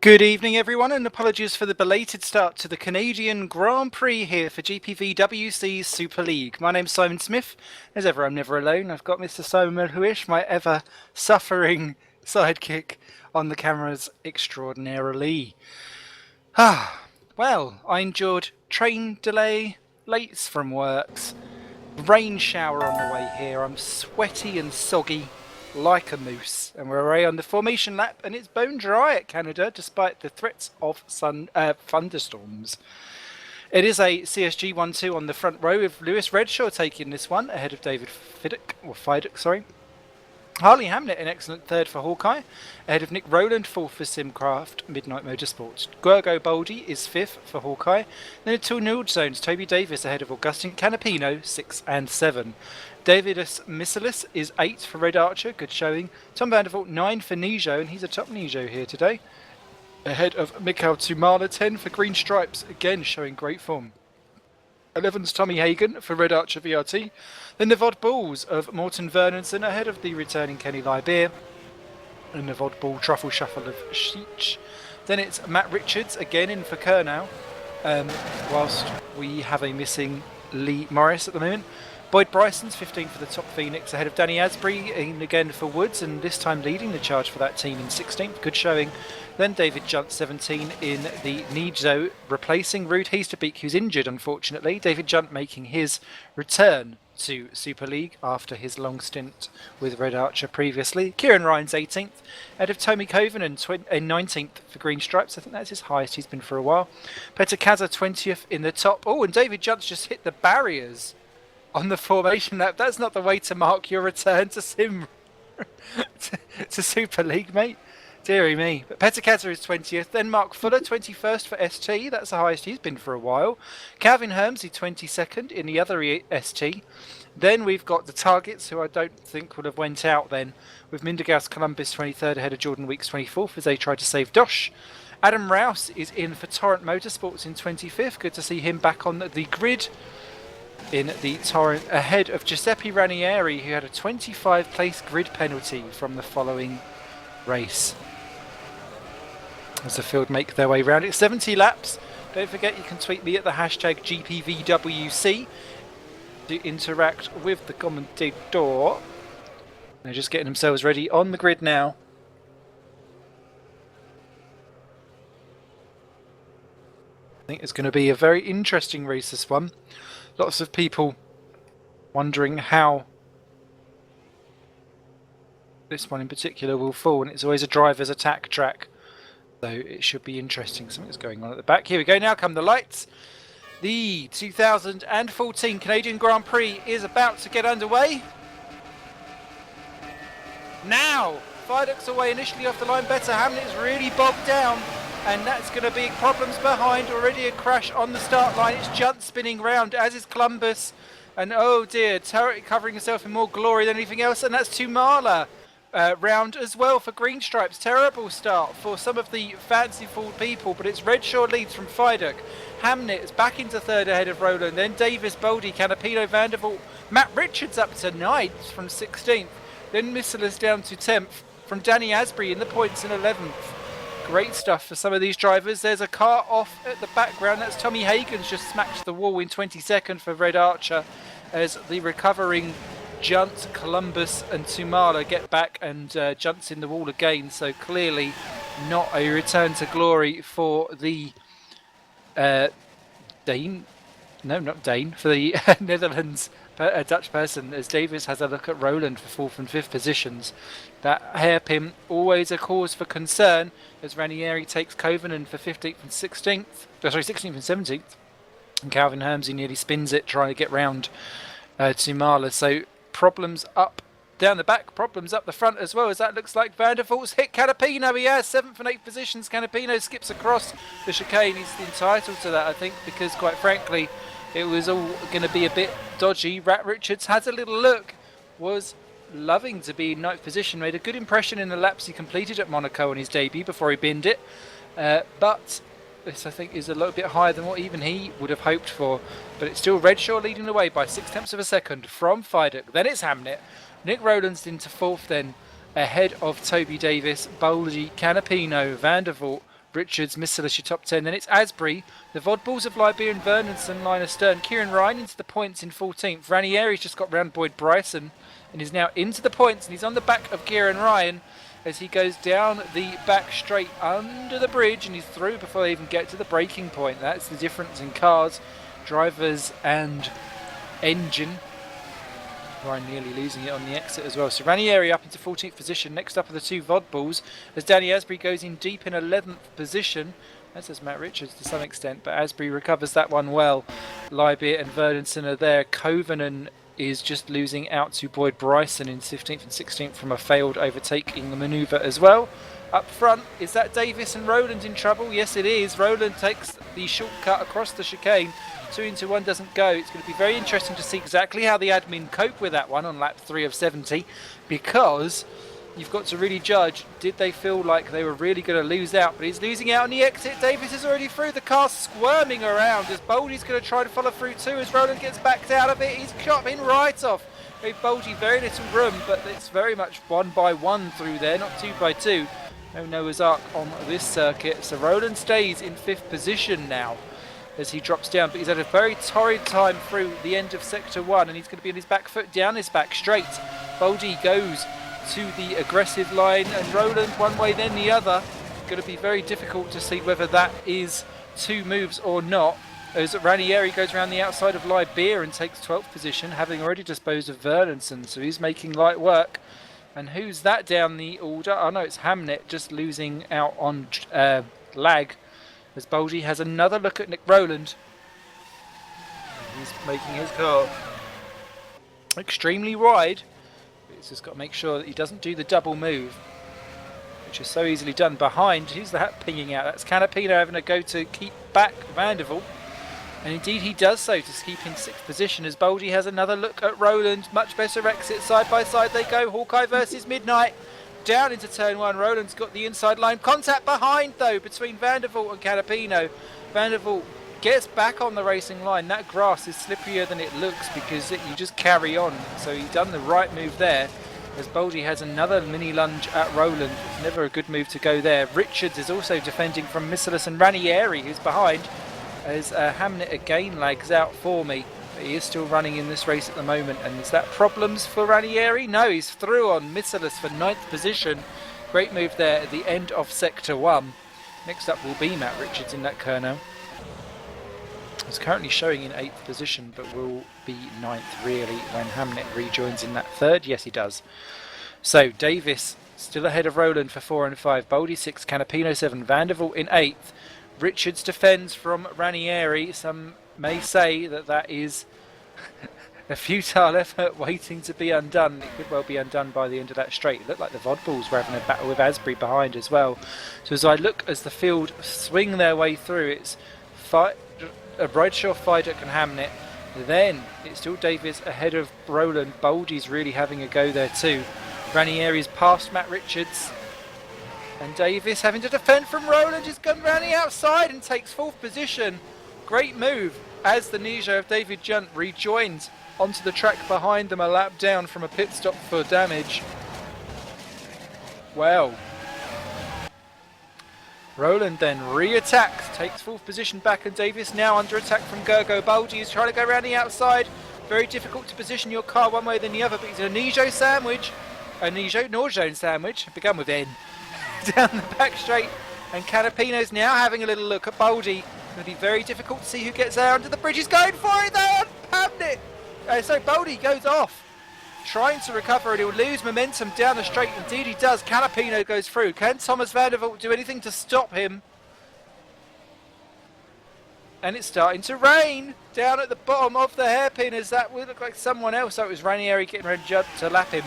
Good evening everyone, and apologies for the belated start to the Canadian Grand Prix here for GPVWC Super League. My name's Simon Smith. As ever, I'm never alone. I've got Mr. Simon Melhuish, my ever-suffering sidekick, on the cameras extraordinarily. Well, I endured train delay, lates from works, rain shower on the way here. I'm sweaty and soggy like a moose, and we're away on the formation lap, and it's bone dry at Canada despite the threats of thunderstorms. It is a CSG 1-2 on the front row, with Lewis Redshaw taking this one ahead of David Fiddick. Harley Hamlet an excellent third for Hawkeye, ahead of Nick Rowland, fourth for Simcraft Midnight Motorsports. Guergo Boldy is fifth for Hawkeye. Then the two Newell zones, Toby Davis ahead of Augustin Canapino, 6 and 7. Davidus Missilis is 8th for Red Archer, good showing. Tom Vandervoort 9 for Nijo, and he's a top Nijo here today. Ahead of Mikhail Tumala, 10 for Green Stripes, again showing great form. 11's Tommy Hagan for Red Archer VRT. Then the Vod Bulls of Morton Vernonson ahead of the returning Kenny Lybeer. And the Vod Bull Truffle Shuffle of Sheech. Then it's Matt Richards again in for Kernow, whilst we have a missing Lee Morris at the moment. Boyd Bryson's 15th for the top Phoenix, ahead of Danny Asbury in again for Woods, and this time leading the charge for that team in 16th. Good showing. Then David Junt 17 in the Nijo, replacing Rude Heasterbeek, who's injured unfortunately. David Junt making his return to Super League after his long stint with Red Archer previously. Kieran Ryan's 18th, ahead of Tommy Coven and 19th for Green Stripes. I think that's his highest he's been for a while. Peter Kaza 20th in the top. Oh, and David Junt's just hit the barriers on the formation lap. That's not the way to mark your return to to Super League, mate. Deary me. But Peter Kaza is 20th. Then Mark Fuller, 21st for ST. That's the highest he's been for a while. Calvin Hermsey, 22nd in the other ST. Then we've got the targets, who I don't think would have went out then, with Mindergaus Columbus 23rd ahead of Jordan Weeks 24th as they try to save Dosh. Adam Rouse is in for Torrent Motorsports in 25th. Good to see him back on the grid in the Torrent, ahead of Giuseppe Ranieri, who had a 25 place grid penalty from the following race. As the field make their way round, it's 70 laps. Don't forget you can tweet me at the hashtag GPVWC to interact with the commentator. They're just getting themselves ready on the grid now. I think it's going to be a very interesting race, this one. Lots of people wondering how this one in particular will fall, and it's always a driver's attack track, so it should be interesting. Something's going on at the back. Here we go, now come the lights. The 2014 Canadian Grand Prix is about to get underway. Now, Fidux away initially off the line. Better Hamlet is really bogged down, and that's going to be problems behind. Already a crash on the start line. It's Junt spinning round, as is Columbus. And oh dear, Turret covering himself in more glory than anything else. And that's Tumala round as well for Green Stripes. Terrible start for some of the fanciful people, but it's Redshaw leads from Fiduk. Hamnet is back into third ahead of Rowland. Then Davis, Boldy, Canapino, Vandervoort. Matt Richards up to 9th from 16th. Then Missilis down to 10th from Danny Asbury in the points in 11th. Great stuff for some of these drivers. There's a car off at the background. That's Tommy Hagan's just smacked the wall in 22nd for Red Archer, as the recovering Junt, Columbus and Tumala get back, and Junt's in the wall again. So clearly not a return to glory for the Dane. No, not Dane. For the Netherlands Dutch person, as Davis has a look at Rowland for 4th and 5th positions. That hairpin always a cause for concern, as Ranieri takes Covenant for 15th and 16th. Sorry, 16th and 17th. And Calvin Hermsey nearly spins it trying to get round Tumala. So problems up down the back, problems up the front as well, as that looks like Vandervoort's hit Canapino. He has 7th and 8th positions. Canapino skips across the chicane. He's entitled to that, I think, because quite frankly it was all going to be a bit dodgy. Rat Richards has a little look, was loving to be in 9th position, made a good impression in the laps he completed at Monaco on his debut before he binned it, but this I think is a little bit higher than what even he would have hoped for. But it's still Redshaw leading the way by 0.6 of a second from Fiduk. Then it's Hamnet. Nick Rowland's into 4th then, ahead of Toby Davis, Boldy, Canapino, Vandervoort, Richards, Misselis, your top 10. Then it's Asbury. The Vodballs of Liberia and Vernonson line astern. Kieran Ryan into the points in 14th. Ranieri's just got round Boyd Bryson and is now into the points, and he's on the back of Kieran Ryan as he goes down the back straight under the bridge, and he's through before they even get to the braking point. That's the difference in cars, drivers and engine. Ryan nearly losing it on the exit as well. So Ranieri up into 14th position. Next up are the two Vodballs as Danny Asbury goes in deep in 11th position. As does Matt Richards to some extent, but Asbury recovers that one well. Liberia and Vernonson are there. Covenant is just losing out to Boyd Bryson in 15th and 16th from a failed overtaking manoeuvre as well. Up front, is that Davis and Rowland in trouble? Yes, it is. Rowland takes the shortcut across the chicane. 2 into 1 doesn't go. It's going to be very interesting to see exactly how the admin cope with that one on lap 3 of 70, because you've got to really judge, did they feel like they were really going to lose out? But he's losing out on the exit. Davis is already through. The car squirming around as Boldy's going to try to follow through too as Rowland gets backed out of it. He's shot him right off. Boldy, very little room, but it's very much 1 by 1 through there, not 2 by 2. No Noah's Ark on this circuit. So Rowland stays in 5th position now as he drops down, but he's had a very torrid time through the end of sector 1, and he's going to be on his back foot down his back straight. Boldy goes to the aggressive line, and Rowland one way then the other. Going to be very difficult to see whether that is 2 moves or not, as Ranieri goes around the outside of Liberia and takes 12th position, having already disposed of Vernonson, so he's making light work. And who's that down the order? Oh no, it's Hamnet just losing out on lag, as Boldy has another look at Nick Rowland. He's making his car extremely wide. He's just got to make sure that he doesn't do the double move, which is so easily done. Behind, who's that pinging out? That's Canapino having a go to keep back Vandervelde. And indeed he does so to keep in 6th position as Boldy has another look at Rowland. Much better exit, side by side they go. Hawkeye versus Midnight. Down into turn 1. Rowland's got the inside line. Contact behind though between Vandervelde and Canapino. Vandervelde gets back on the racing line. That grass is slipperier than it looks because you just carry on. So he's done the right move there as Boldy has another mini lunge at Rowland. It's never a good move to go there. Richards is also defending from Misselis and Ranieri, who's behind, as Hamnet again lags out for me. But he is still running in this race at the moment. And is that problems for Ranieri? No, he's through on Misselis for 9th position. Great move there at the end of sector 1. Next up will be Matt Richards in that car now. He's currently showing in 8th position, but will be 9th really when Hamnet rejoins in that 3rd. Yes, he does. So Davis still ahead of Rowland for 4 and 5. Boldy 6, Canapino 7, Vandervelde in 8th. Richards defends from Ranieri. Some may say that that is a futile effort waiting to be undone. It could well be undone by the end of that straight. It looked like the Vodballs were having a battle with Asbury behind as well. So as I look as the field swing their way through, it's Bradshaw, Fidek and Hamnet. Then it's still Davis ahead of Rowland. Boldy's really having a go there too. Ranieri's past Matt Richards. And Davis having to defend from Rowland, just gone round the outside and takes 4th position. Great move as the Nijo of David Junt rejoins onto the track behind them, a lap down from a pit stop for damage. Well, Rowland then re-attacks, takes 4th position back, and Davis now under attack from Gergo. Boldy is trying to go around the outside. Very difficult to position your car one way than the other, but it's a Nijo sandwich. A Nijo Norjone sandwich, begun with N. Down the back straight, and Canapino's now having a little look at Boldy. It's going to be very difficult to see who gets there under the bridge. He's going for it there, Hamnet. So Boldy goes off, trying to recover, and he'll lose momentum down the straight. Indeed he does. Canapino goes through. Can Thomas Vandervelde do anything to stop him? And it's starting to rain down at the bottom of the hairpin, as that would look like someone else. So it was Ranieri getting ready to lap him.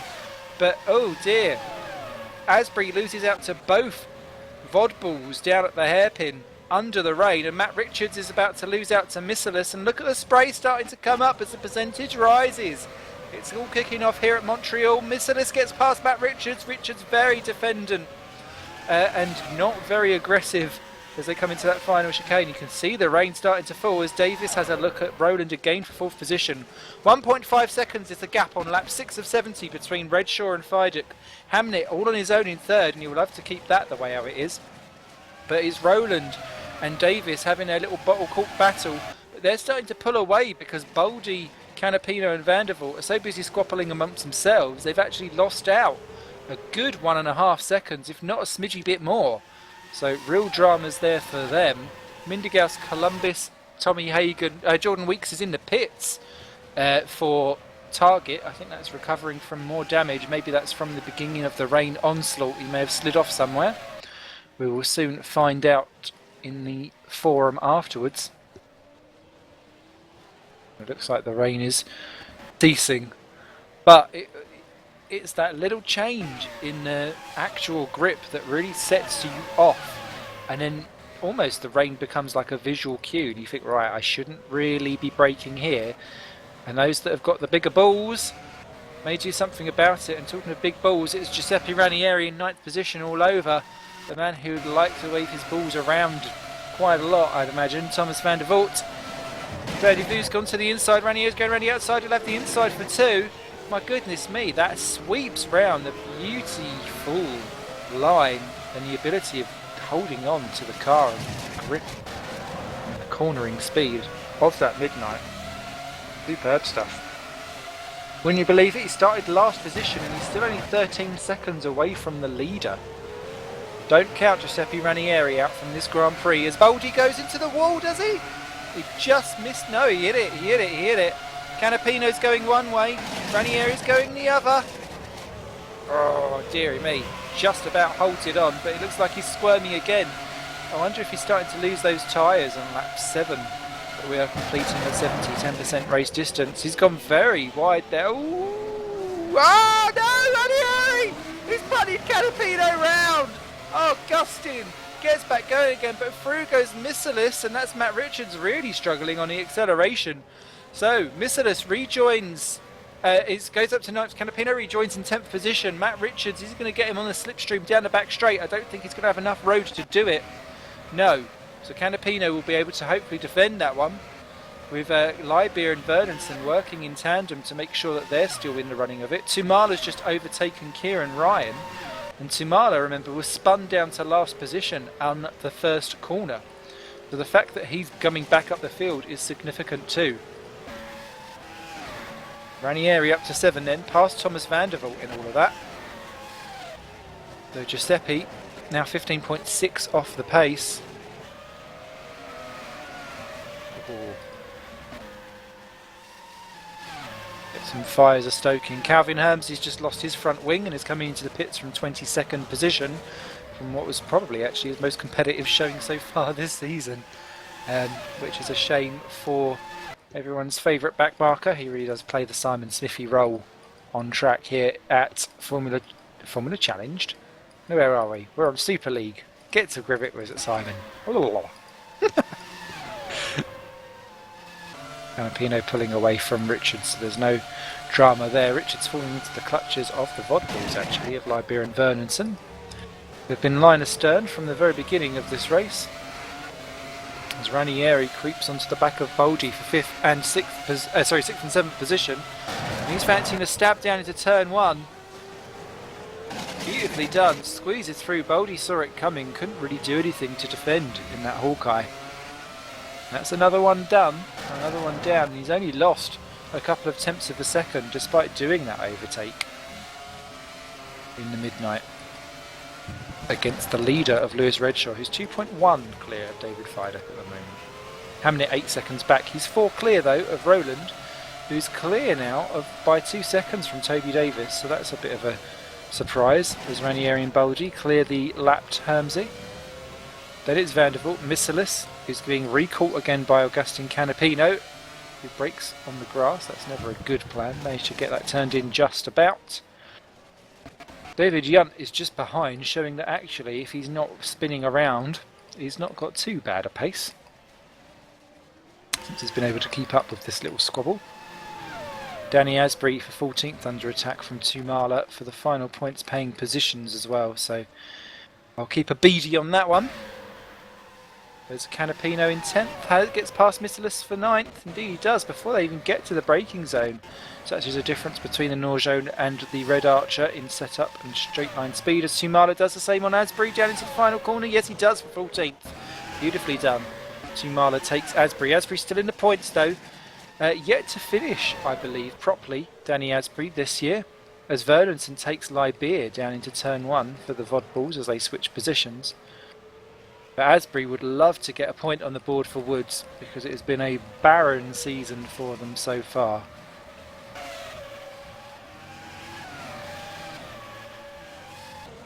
But oh dear. Asbury loses out to both Vodballs down at the hairpin under the rain, and Matt Richards is about to lose out to Misselis. And look at the spray starting to come up as the percentage rises. It's all kicking off here at Montreal. Misselis gets past Matt Richards. Richards very defendant and not very aggressive as they come into that final chicane. You can see the rain starting to fall as Davis has a look at Rowland again for 4th position. 1.5 seconds is the gap on lap 6 of 70 between Redshaw and Fidek. Hamnet all on his own in 3rd, and you will have to keep that the way how it is. But it's Rowland and Davis having their little bottle cork battle. But they're starting to pull away because Boldy, Canapino and Vandervoort are so busy squabbling amongst themselves, they've actually lost out a good 1.5 seconds, if not a smidgy bit more. So real dramas there for them. Mindergaus, Columbus, Tommy Hagen, Jordan Weeks is in the pits for Target. I think that's recovering from more damage. Maybe that's from the beginning of the rain onslaught. He may have slid off somewhere. We will soon find out in the forum afterwards. It looks like the rain is ceasing, but it's that little change in the actual grip that really sets you off, and then almost the rain becomes like a visual cue and you think, right, I shouldn't really be braking here. And those that have got the bigger balls may do something about it. And talking of big balls, it's Giuseppe Ranieri in 9th position all over. The man who would like to wave his balls around quite a lot, I'd imagine. Thomas van der Voort. Verdivu's gone to the inside. Ranieri's going around the outside. He'll have the inside for 2. My goodness me, that sweeps round the beautiful line and the ability of holding on to the car and grip and the cornering speed of that Midnight. Superb stuff. Wouldn't you believe it? He started last position and he's still only 13 seconds away from the leader. Don't count Giuseppe Ranieri out from this Grand Prix as Boldy goes into the wall, does he? He just missed. No, he hit it, he hit it, he hit it. Canapino's going one way, Ranieri's going the other. Oh, dearie me. Just about halted on, but it looks like he's squirming again. I wonder if he's starting to lose those tyres on lap 7. But we are completing a 70-10% race distance. He's gone very wide there. Ooh. Oh, no, Ranieri! He's putting Canapino round! Oh, Gustin gets back going again, but through goes Missilis, and that's Matt Richards really struggling on the acceleration. So, Missilis rejoins, goes up to 9th, Canapino rejoins in 10th position. Matt Richards, he's going to get him on the slipstream down the back straight. I don't think he's going to have enough road to do it. No. So Canapino will be able to hopefully defend that one with Lybeer and Verdenson working in tandem to make sure that they're still in the running of it. Tumala's just overtaken Kieran Ryan. And Tumala, remember, was spun down to last position on the first corner. So the fact that he's coming back up the field is significant too. Ranieri up to 7 then, past Thomas van der Voort in all of that. So Giuseppe now 15.6 off the pace. Get some fires are stoking. Calvin Hermsey's just lost his front wing and is coming into the pits from 22nd position from what was probably actually his most competitive showing so far this season, which is a shame for everyone's favourite backmarker. He really does play the Simon Smithy role on track here at Formula Challenged. Where are we? We're on Super League. Get to grip it, was it, Simon? Canapino pulling away from Richards, so there's no drama there. Richards falling into the clutches of the Vodballs, actually, of Lybeer and Verninson. They've been line astern from the very beginning of this race, as Ranieri creeps onto the back of Boldy for 6th and 7th position. And he's fancying a stab down into turn 1. Beautifully done, squeezes through. Boldy saw it coming, couldn't really do anything to defend in that Hawkeye. That's another one done, another one down. He's only lost a couple of tenths of a second despite doing that overtake in the Midnight against the leader of Lewis Redshaw, who's 2.1 clear of David Fidek at the moment. Hamnet 8 seconds back. He's 4 clear though of Rowland, who's clear now by 2 seconds from Toby Davis, so that's a bit of a surprise as Ranieri and Boldy clear the lapped Hermsey. Then it's Van der Voort, Missilis, who's being recaught again by Augustin Canapino, who brakes on the grass. That's never a good plan. Managed to get that turned in just about. David Yunt is just behind, showing that actually if he's not spinning around, he's not got too bad a pace, since he's been able to keep up with this little squabble. Danny Asbury for 14th under attack from Tumala for the final points paying positions as well, so I'll keep a beady on that one. There's Canapino in 10th, gets past Missylus for 9th. Indeed he does, before they even get to the braking zone. So actually there's a difference between the Nor Zone and the Red Archer in setup and straight line speed, as Tumala does the same on Asbury down into the final corner. Yes, he does for 14th. Beautifully done. Tumala takes Asbury. Asbury still in the points though. Yet to finish, I believe, properly, Danny Asbury this year, as Vernonson takes Liberia down into turn 1 for the VOD balls as they switch positions. But Asbury would love to get a point on the board for Woods, because it has been a barren season for them so far.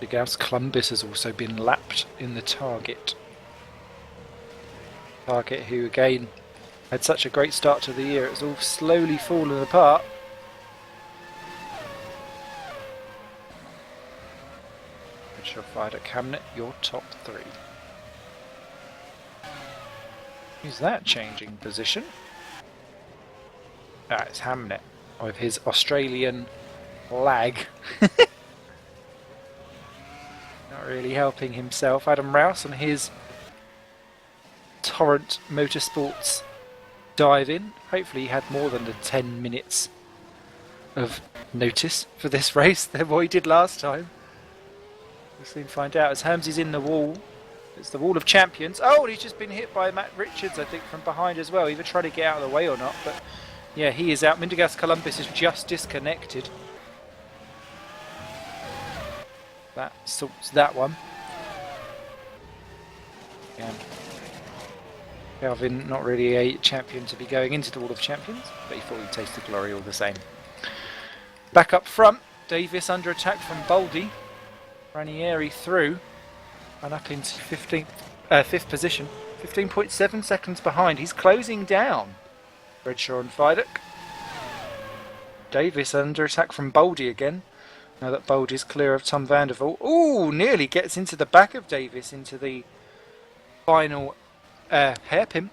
Gauss Columbus has also been lapped in the Target. Target, who again had such a great start to the year, it's all slowly fallen apart. Fired at Camnet, your top 3. Who's that changing position? Ah, it's Hamnet with his Australian lag. Not really helping himself. Adam Rouse on his Torrent Motorsports dive in. Hopefully he had more than the 10 minutes of notice for this race than what he did last time. We'll soon find out as Helmsy's in the wall. It's the wall of champions. Oh, and he's just been hit by Matt Richards, I think, from behind as well. Either trying to get out of the way or not, but yeah, he is out. Mindegas Columbus is just disconnected. That sorts that one. Yeah. Calvin, not really a champion to be going into the wall of champions, but he thought he'd taste the glory all the same. Back up front, Davis under attack from Baldy. Ranieri through and up into 5th position, 15.7 seconds behind. He's closing down Redshaw and Vidoc. Davis under attack from Baldy again, now that Baldy's clear of Tom Vandervoort. Ooh, nearly gets into the back of Davis into the final hairpin.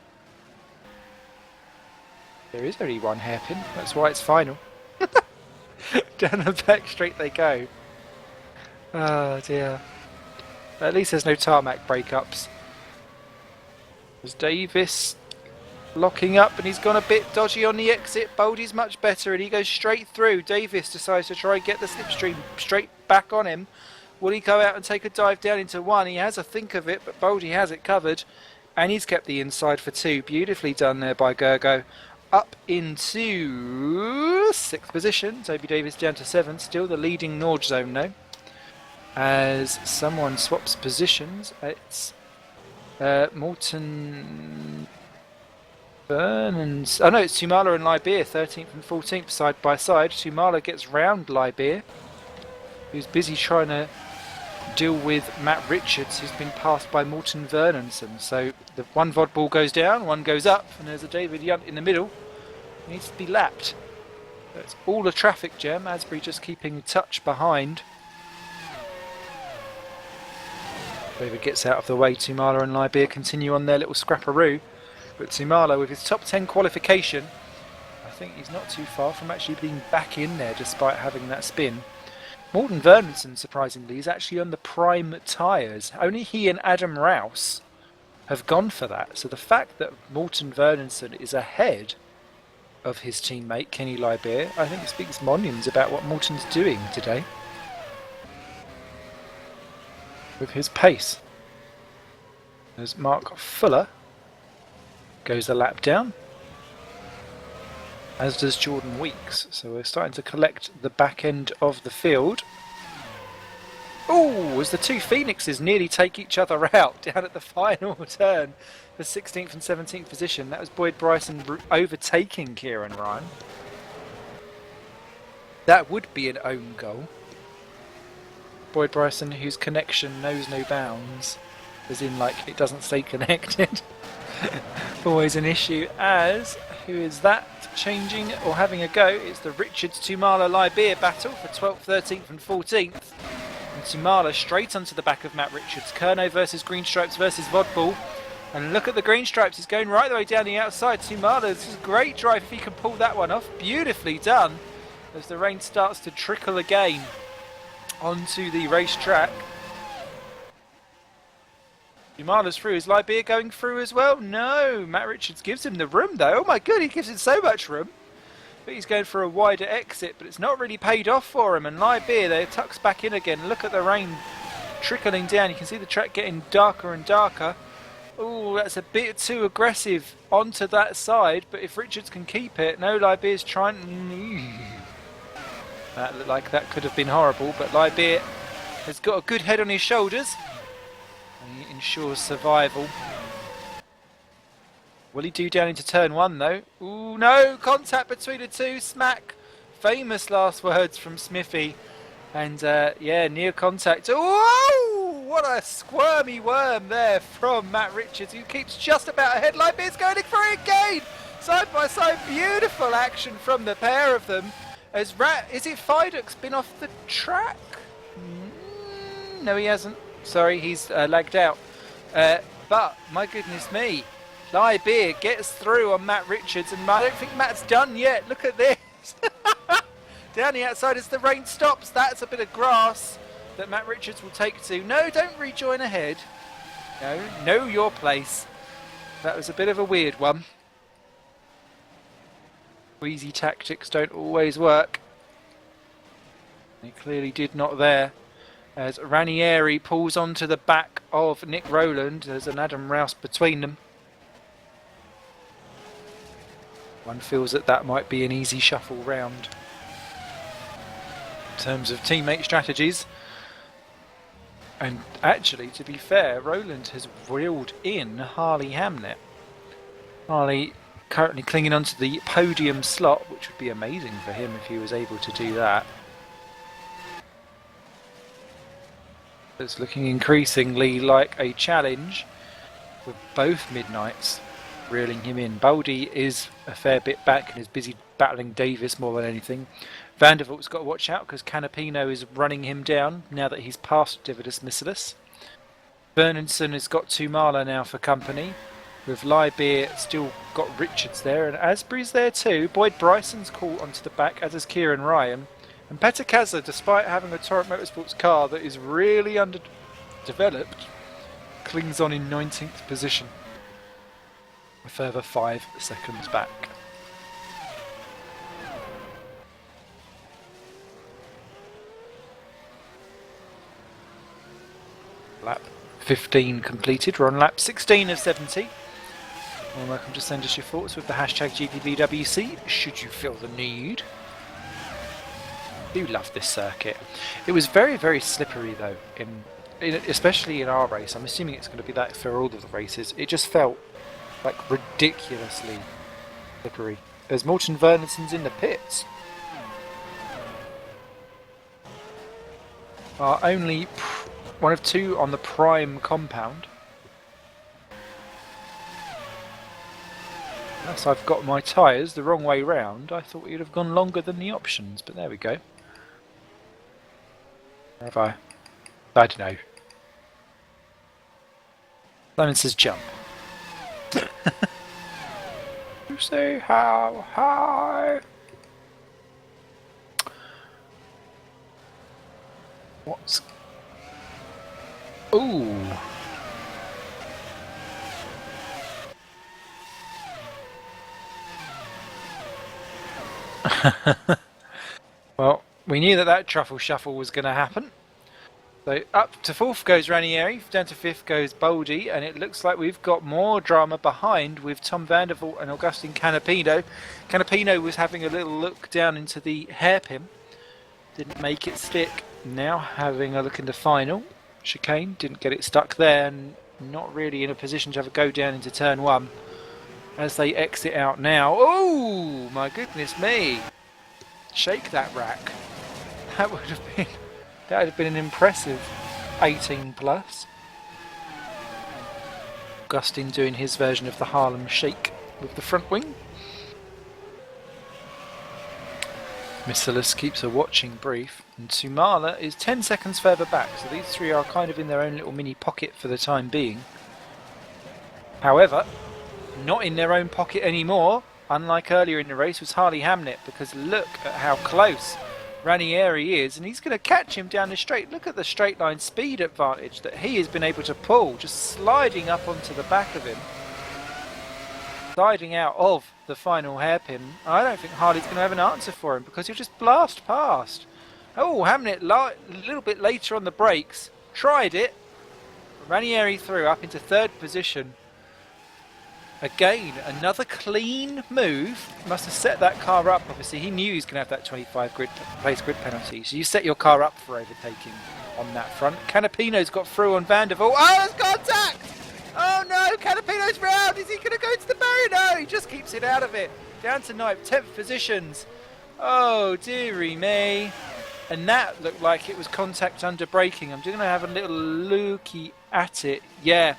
There is only one hairpin, that's why it's final. Down the back straight they go. Oh dear. At least there's no tarmac breakups. There's Davis locking up and he's gone a bit dodgy on the exit. Baldy's much better and he goes straight through. Davis decides to try and get the slipstream straight back on him. Will he go out and take a dive down into 1? He has a think of it, but Baldy has it covered. And he's kept the inside for 2. Beautifully done there by Gergo. Up into 6th position. Toby Davis down to 7th. Still the leading Nord Zone though. As someone swaps positions, it's Morton Burns. Oh no, it's Tumala and Liberia, 13th and 14th side by side. Tumala gets round Liberia, who's busy trying to deal with Matt Richards, who's been passed by Morton Vernonson. So the one VOD ball goes down, one goes up, and there's a David Yunt in the middle. He needs to be lapped. So it's all a traffic jam. Asbury just keeping touch behind. David gets out of the way. Tumala and Liberia continue on their little scrapperoo. But Tumala, with his top 10 qualification, I think he's not too far from actually being back in there despite having that spin. Morton Vernonson, surprisingly, is actually on the prime tyres. Only he and Adam Rouse have gone for that. So the fact that Morton Vernonson is ahead of his teammate, Kenny Liberia, I think it speaks volumes about what Morton's doing today with his pace. As Mark Fuller goes a lap down, as does Jordan Weeks. So we're starting to collect the back end of the field. Oh, as the two Phoenixes nearly take each other out down at the final turn for 16th and 17th position. That was Boyd Bryson overtaking Kieran Ryan. That would be an own goal. Boyd Bryson, whose connection knows no bounds, as in like it doesn't stay connected. Always an issue. As who is that changing or having a go? It's the Richards Tumala Liberia battle for 12th, 13th and 14th. And Tumala straight onto the back of Matt Richards. Kerno versus Green Stripes versus Vodball. And look at the Green Stripes, he's going right the way down the outside. Tumala, this is a great drive if he can pull that one off. Beautifully done as the rain starts to trickle again onto the racetrack. Yamala's through. Is Libia going through as well? No. Matt Richards gives him the room though. Oh my god, he gives him so much room. But he's going for a wider exit, but it's not really paid off for him. And Libia there tucks back in again. Look at the rain trickling down. You can see the track getting darker and darker. Oh, that's a bit too aggressive onto that side. But if Richards can keep it, no, Libia's trying. That looked like that could have been horrible, but Libia has got a good head on his shoulders. And he ensures survival. Will he do down into turn one though? Ooh, no! Contact between the two. Smack! Famous last words from Smithy. And yeah, near contact. Oh! What a squirmy worm there from Matt Richards, who keeps just about ahead. Libia's going for it again! Side by side, beautiful action from the pair of them. As is it Fiduk's been off the track? No, he hasn't. Sorry, he's lagged out. But, my goodness me, Libia gets through on Matt Richards, and I don't think Matt's done yet. Look at this. Down the outside as the rain stops. That's a bit of grass that Matt Richards will take to. No, don't rejoin ahead. No, know your place. That was a bit of a weird one. Easy tactics don't always work. They clearly did not there. As Ranieri pulls onto the back of Nick Rowland, there's an Adam Rouse between them. One feels that that might be an easy shuffle round in terms of teammate strategies. And actually, to be fair, Rowland has reeled in Harley Hamnet. Harley currently clinging onto the podium slot, which would be amazing for him if he was able to do that. It's looking increasingly like a challenge with both Midnights reeling him in. Baldy is a fair bit back and is busy battling Davis more than anything. Vandervalt's got to watch out because Canapino is running him down now that he's passed Dividus Missilis. Vernonson has got Tumala now for company, with Libia still got Richards there, and Asbury's there too. Boyd Bryson's caught onto the back, as is Kieran Ryan. And Petacazza, despite having a Torrent Motorsports car that is really underdeveloped, clings on in 19th position. A further 5 seconds back. Lap 15 completed. We're on lap 16 of 70. Well, welcome to send us your thoughts with the hashtag GPVWC, should you feel the need. I do love this circuit. It was very, very slippery though, especially in our race. I'm assuming it's going to be that for all of the races. It just felt like ridiculously slippery. There's Morton Vernonson's in the pits. Only one of two on the prime compound. Unless I've got my tyres the wrong way round, I thought you'd have gone longer than the options, but there we go. Have I? I don't know. Simon says jump. You say how high? What's... Ooh. Well, we knew that truffle shuffle was going to happen. So up to 4th goes Ranieri, down to 5th goes Baldy, and it looks like we've got more drama behind with Tom Vandervoort and Augustin Canapino. Canapino was having a little look down into the hairpin, didn't make it stick. Now having a look in the final, chicane, didn't get it stuck there, and not really in a position to have a go down into turn 1 as they exit out now. Oh my goodness me! Shake that rack. That would have been an impressive 18 plus. Augustin doing his version of the Harlem Shake with the front wing. Missilis keeps a watching brief, and Tumala is 10 seconds further back, so these three are kind of in their own little mini pocket for the time being. However, not in their own pocket anymore, unlike earlier in the race, was Harley Hamnet, because look at how close Ranieri is, and he's going to catch him down the straight. Look at the straight line speed advantage that he has been able to pull, just sliding up onto the back of him. Sliding out of the final hairpin. I don't think Harley's going to have an answer for him because he'll just blast past. Oh, Hamnet a little bit later on the brakes. Tried it. Ranieri through up into third position. Again, another clean move. Must have set that car up. Obviously, he knew he was going to have that 25 place grid penalty. So you set your car up for overtaking on that front. Canapino's got through on Vandervoort. Oh, there's contact! Oh no, Canapino's round. Is he going to go to the barrier? No, he just keeps it out of it. Down to 9th, 10th positions. Oh, dearie me. And that looked like it was contact under braking. I'm just going to have a little looky at it. Yeah.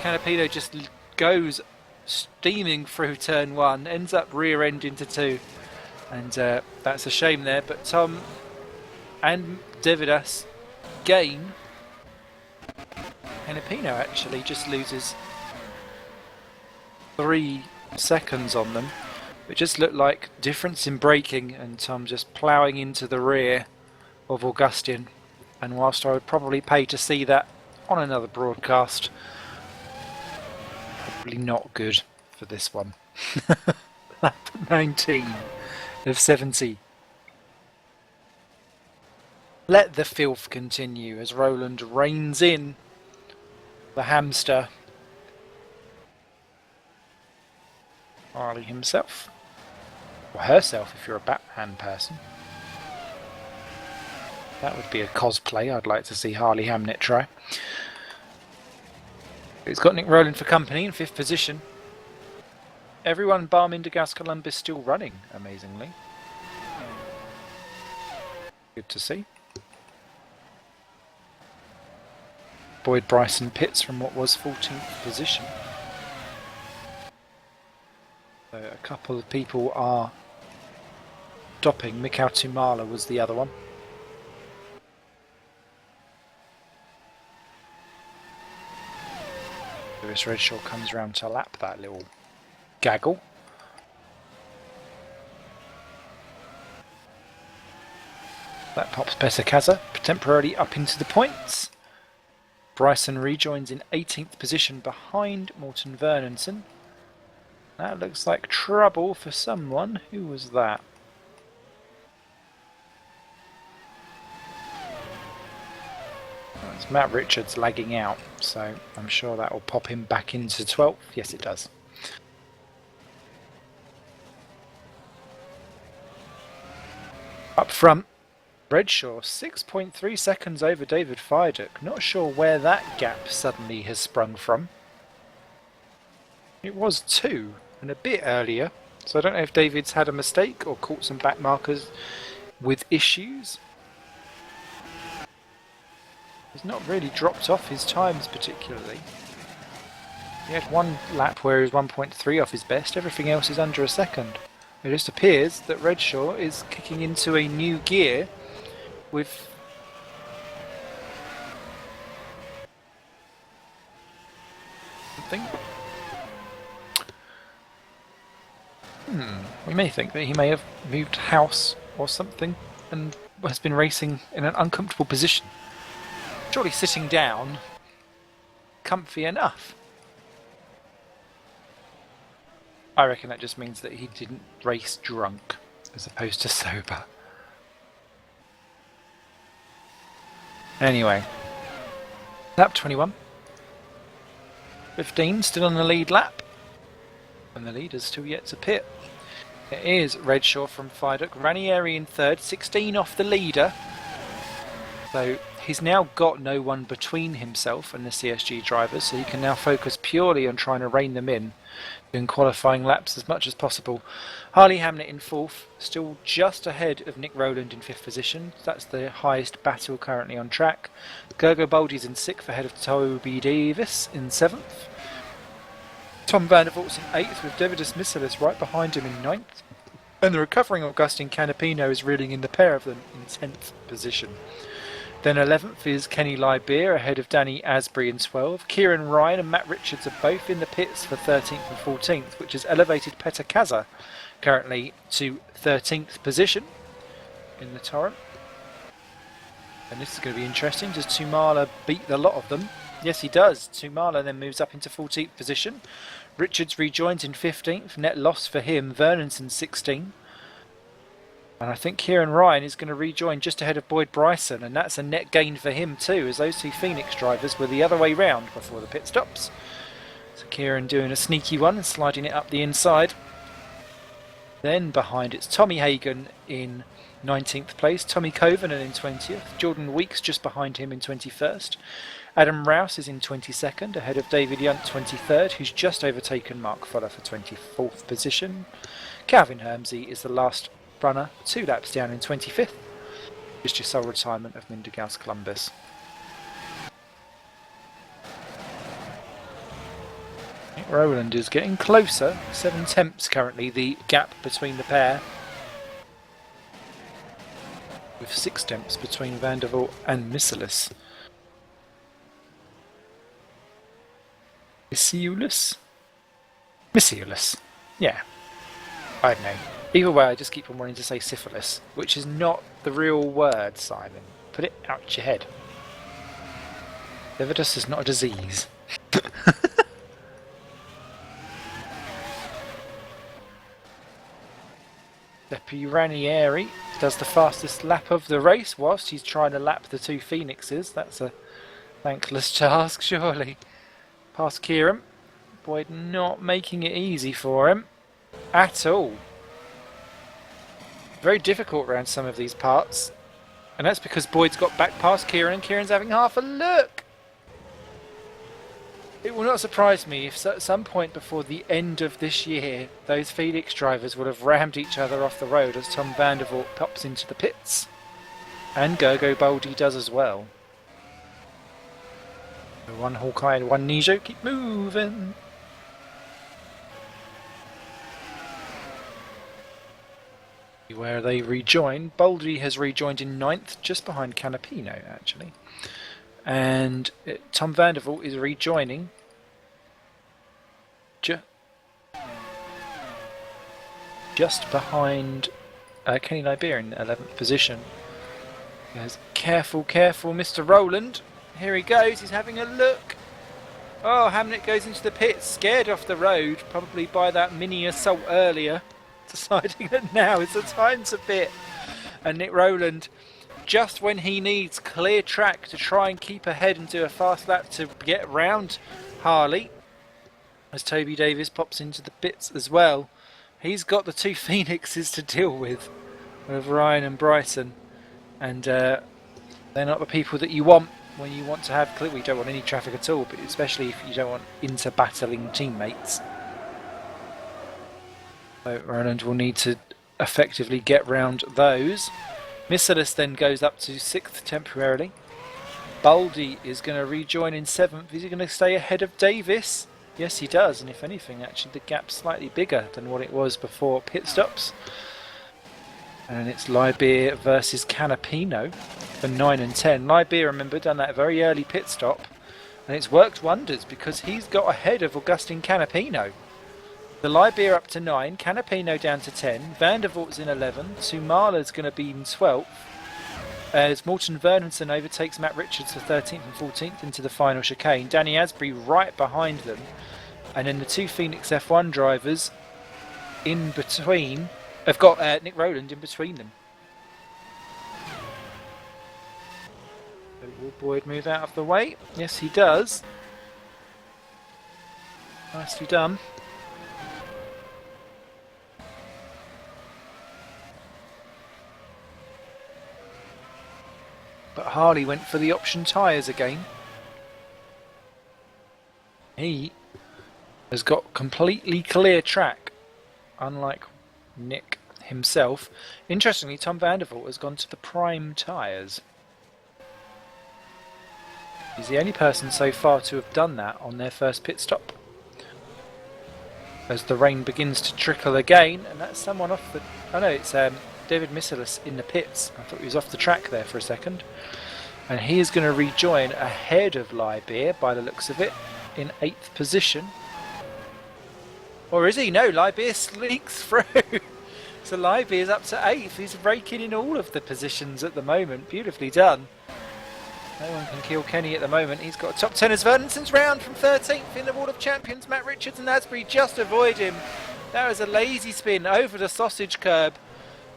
Canapino just goes steaming through turn 1, ends up rear end into 2. And that's a shame there. But Tom and Davidas gain. Canapino actually just loses 3 seconds on them. It just looked like difference in braking and Tom just ploughing into the rear of Augustin. And whilst I would probably pay to see that on another broadcast, probably not good for this one. Lap 19 of 70. Let the filth continue as Roland reins in the hamster. Harley himself. Or herself if you're a Batman person. That would be a cosplay I'd like to see Harley Hamnet try. It's got Nick Rowland for company in 5th position. Everyone bar Mindergas Columbus still running, amazingly. Good to see. Boyd Bryson pits from what was 14th position. So a couple of people are stopping. Mikhail Tumala was the other one. Lewis Redshaw comes round to lap that little gaggle. That pops Petakaza temporarily up into the points. Bryson rejoins in 18th position behind Morton Vernonson. That looks like trouble for someone. Who was that? Oh, it's Matt Richards lagging out, so I'm sure that will pop him back into 12th. Yes, it does. Up front, Redshaw 6.3 seconds over David Fiduk. Not sure where that gap suddenly has sprung from. It was 2 and a bit earlier, so I don't know if David's had a mistake or caught some back markers with issues. He's not really dropped off his times particularly. He had one lap where he was 1.3 off his best, everything else is under a second. It just appears that Redshaw is kicking into a new gear with something. We may think that he may have moved house or something and has been racing in an uncomfortable position. Surely sitting down, comfy enough. I reckon that just means that he didn't race drunk as opposed to sober. Anyway, lap 21. 15 still on the lead lap. And the leader's still yet to pit. It is Redshaw from Fiduk. Ranieri in 3rd, 16 off the leader. So he's now got no one between himself and the CSG drivers, so he can now focus purely on trying to rein them in qualifying laps as much as possible. Harley Hamnet in 4th, still just ahead of Nick Rowland in 5th position. That's the highest battle currently on track. Gergo Baldy's in 6th ahead of Toby Davis in 7th. Tom Vandervoort's in 8th with Davidus Missilis right behind him in 9th. And the recovering Augustin Canapino is reeling in the pair of them in 10th position. Then 11th is Kenny Lybeer ahead of Danny Asbury in 12th. Kieran Ryan and Matt Richards are both in the pits for 13th and 14th, which has elevated Petakaza currently to 13th position. in the torrent. And this is going to be interesting. Does Tumala beat the lot of them? Yes, he does. Tumala then moves up into 14th position. Richards rejoins in 15th. Net loss for him. Vernonson 16th. And I think Kieran Ryan is going to rejoin just ahead of Boyd Bryson, and that's a net gain for him too, as those two Phoenix drivers were the other way round before the pit stops. So Kieran doing a sneaky one and sliding it up the inside. Then behind it's Tommy Hagan in 19th place, Tommy Covenant in 20th, Jordan Weeks just behind him in 21st. Adam Rouse is in 22nd, ahead of David Yunt 23rd, who's just overtaken Mark Fuller for 24th position. Calvin Hermsey is the last runner, 2 laps down in 25th. It's your sole retirement of Mindergaus Columbus. Rowland is getting closer, 7 tenths currently the gap between the pair, with 6 tenths between Vandervoort and Missilis. Missiulus? Yeah, I don't know. Either way, I just keep on wanting to say syphilis, which is not the real word, Simon. Put it out your head. Syphilis is not a disease. Seppi Ranieri does the fastest lap of the race whilst he's trying to lap the two Phoenixes. That's a thankless task, surely. Past Kieran. Boyd not making it easy for him at all. Very difficult around some of these parts. And that's because Boyd's got back past Kieran and Kieran's having half a look. It will not surprise me if at some point before the end of this year those Phoenix drivers will have rammed each other off the road as Tom Vandervoort pops into the pits. And Gergo Boldy does as well. One Hawkeye and one Nijo, keep moving. Where they rejoin, Boldy has rejoined in 9th, just behind Canapino actually. And Tom Vandervoort is rejoining just behind Kenny Liberia in 11th position. Yes, careful, careful, Mr. Rowland. Here he goes, he's having a look. Oh, Hamnet goes into the pits, scared off the road, probably by that mini assault earlier, deciding that now is the time to pit. And Nick Rowland, just when he needs clear track to try and keep ahead and do a fast lap to get round Harley, as Toby Davis pops into the pits as well. He's got the two Phoenixes to deal with Ryan and Bryson, and they're not the people that you want when you want to have clear. We don't want any traffic at all, but especially if you don't want inter-battling teammates. So Roland will need to effectively get round those. Missilis then goes up to 6th temporarily. Boldy is going to rejoin in 7th. Is he going to stay ahead of Davis? Yes, he does. And if anything, actually, the gap's slightly bigger than what it was before pit stops. And it's Liberia versus Canapino for 9 and 10. Liberia, remember, done that very early pit stop. And it's worked wonders because he's got ahead of Augustine Canapino. The Liberia up to 9, Canapino down to 10, Vandervoort's in 11, Tumala's going to be in 12th, as Morton Vernonson overtakes Matt Richards for 13th and 14th into the final chicane. Danny Asbury right behind them, and then the two Phoenix F1 drivers in between have got Nick Rowland in between them. So will Boyd move out of the way? Yes, he does. Nicely done. But Harley went for the option tyres again. He has got completely clear track, unlike Nick himself. Interestingly, Tom Vandervoort has gone to the prime tyres. He's the only person so far to have done that on their first pit stop. As the rain begins to trickle again, and that's someone off the... Oh no, it's David Missilis in the pits. I thought he was off the track there for a second. And he is going to rejoin ahead of Liberia by the looks of it in 8th position. Or is he? No, Liberia sneaks through. So Libby is up to 8th. He's raking in all of the positions at the moment. Beautifully done. No one can kill Kenny at the moment. He's got a top 10 as Vernonson's round from 13th in the Wall of Champions. Matt Richards and Asbury just avoid him. That was a lazy spin over the sausage curb.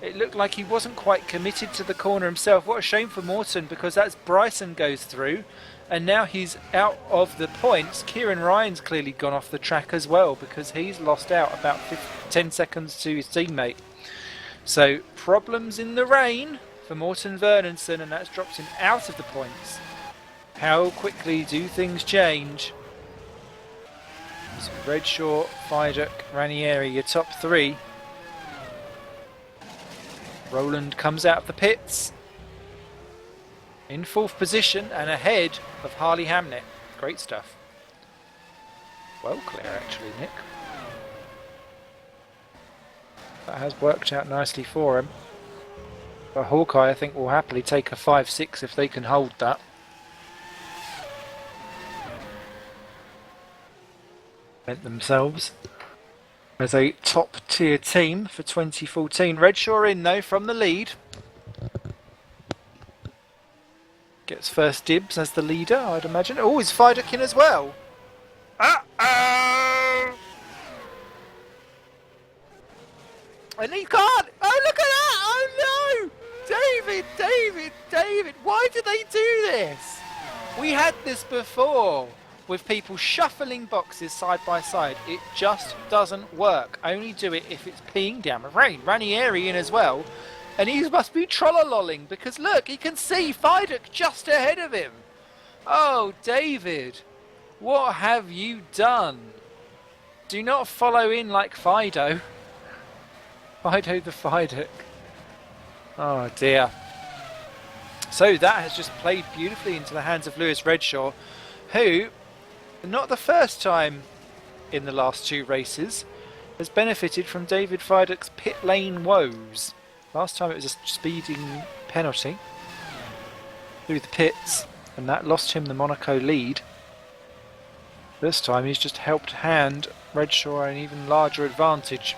It looked like he wasn't quite committed to the corner himself. What a shame for Morton, because that's Bryson goes through. And now he's out of the points. Kieran Ryan's clearly gone off the track as well, because he's lost out about 10 seconds to his teammate. So problems in the rain for Morton Vernonson, and that's dropped him out of the points. How quickly do things change? So Redshaw, Fiduk, Ranieri, your top 3. Roland comes out of the pits in 4th position and ahead of Harley Hamnet. Great stuff. Well clear actually, Nick. That has worked out nicely for him. But Hawkeye, I think, will happily take a 5-6 if they can hold that. Meant themselves as a top tier team for 2014. Redshaw in though from the lead. Gets first dibs as the leader, I'd imagine. Oh, is Fiduk in as well? Uh-oh! And he can't! Oh, look at that! Oh no! David! Why do they do this? We had this before with people shuffling boxes side by side. It just doesn't work. Only do it if it's peeing down the rain. Ranieri in as well. And he must be trollololling because look, he can see Fiduk just ahead of him. Oh, David, what have you done? Do not follow in like Fido. Fido the Fiduk. Oh dear. So that has just played beautifully into the hands of Lewis Redshaw, who, not the first time in the last 2 races, has benefited from David Fiduk's pit lane woes. Last time it was a speeding penalty through the pits, and that lost him the Monaco lead. This time he's just helped hand Redshaw an even larger advantage.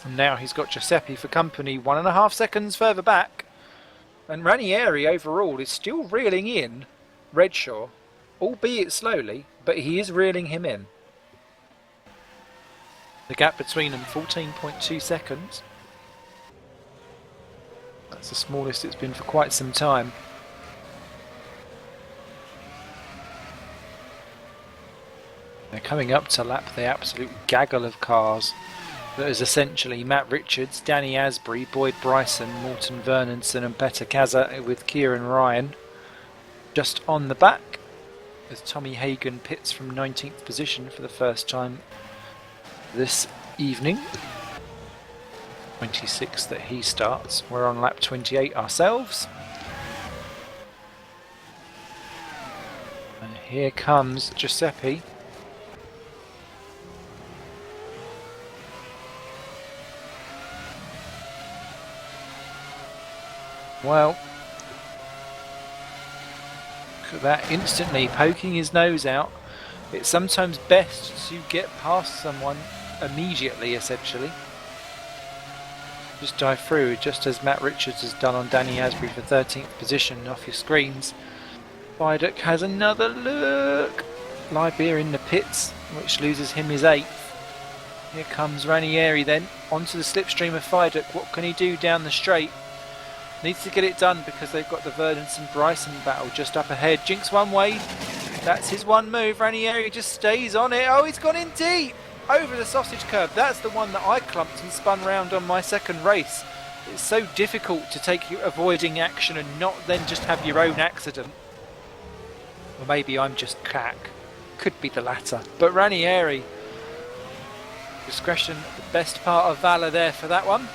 And now he's got Giuseppe for company 1.5 seconds further back. And Ranieri overall is still reeling in Redshaw, albeit slowly, but he is reeling him in. The gap between them 14.2 seconds. That's the smallest it's been for quite some time. They're coming up to lap the absolute gaggle of cars. That is essentially Matt Richards, Danny Asbury, Boyd Bryson, Morton Vernonson and Petter Kaza with Kieran Ryan just on the back, as Tommy Hagan pits from 19th position for the first time this evening. 26 that he starts. We're on lap 28 ourselves. And here comes Giuseppe. Well, look at that, instantly poking his nose out. It's sometimes best to get past someone immediately, essentially. Just dive through, just as Matt Richards has done on Danny Asbury for 13th position off your screens. Fiduk has another look. Libya in the pits, which loses him his 8th. Here comes Ranieri then, onto the slipstream of Fiduk. What can he do down the straight? Needs to get it done because they've got the Vernonson-Bryson battle just up ahead. Jinx one way. That's his one move. Ranieri just stays on it. Oh, he's gone in deep. Over the sausage curb. That's the one that I clumped and spun round on my second race. It's so difficult to take your avoiding action and not then just have your own accident. Or maybe I'm just cack. Could be the latter. But Ranieri, discretion, the best part of valour there for that one.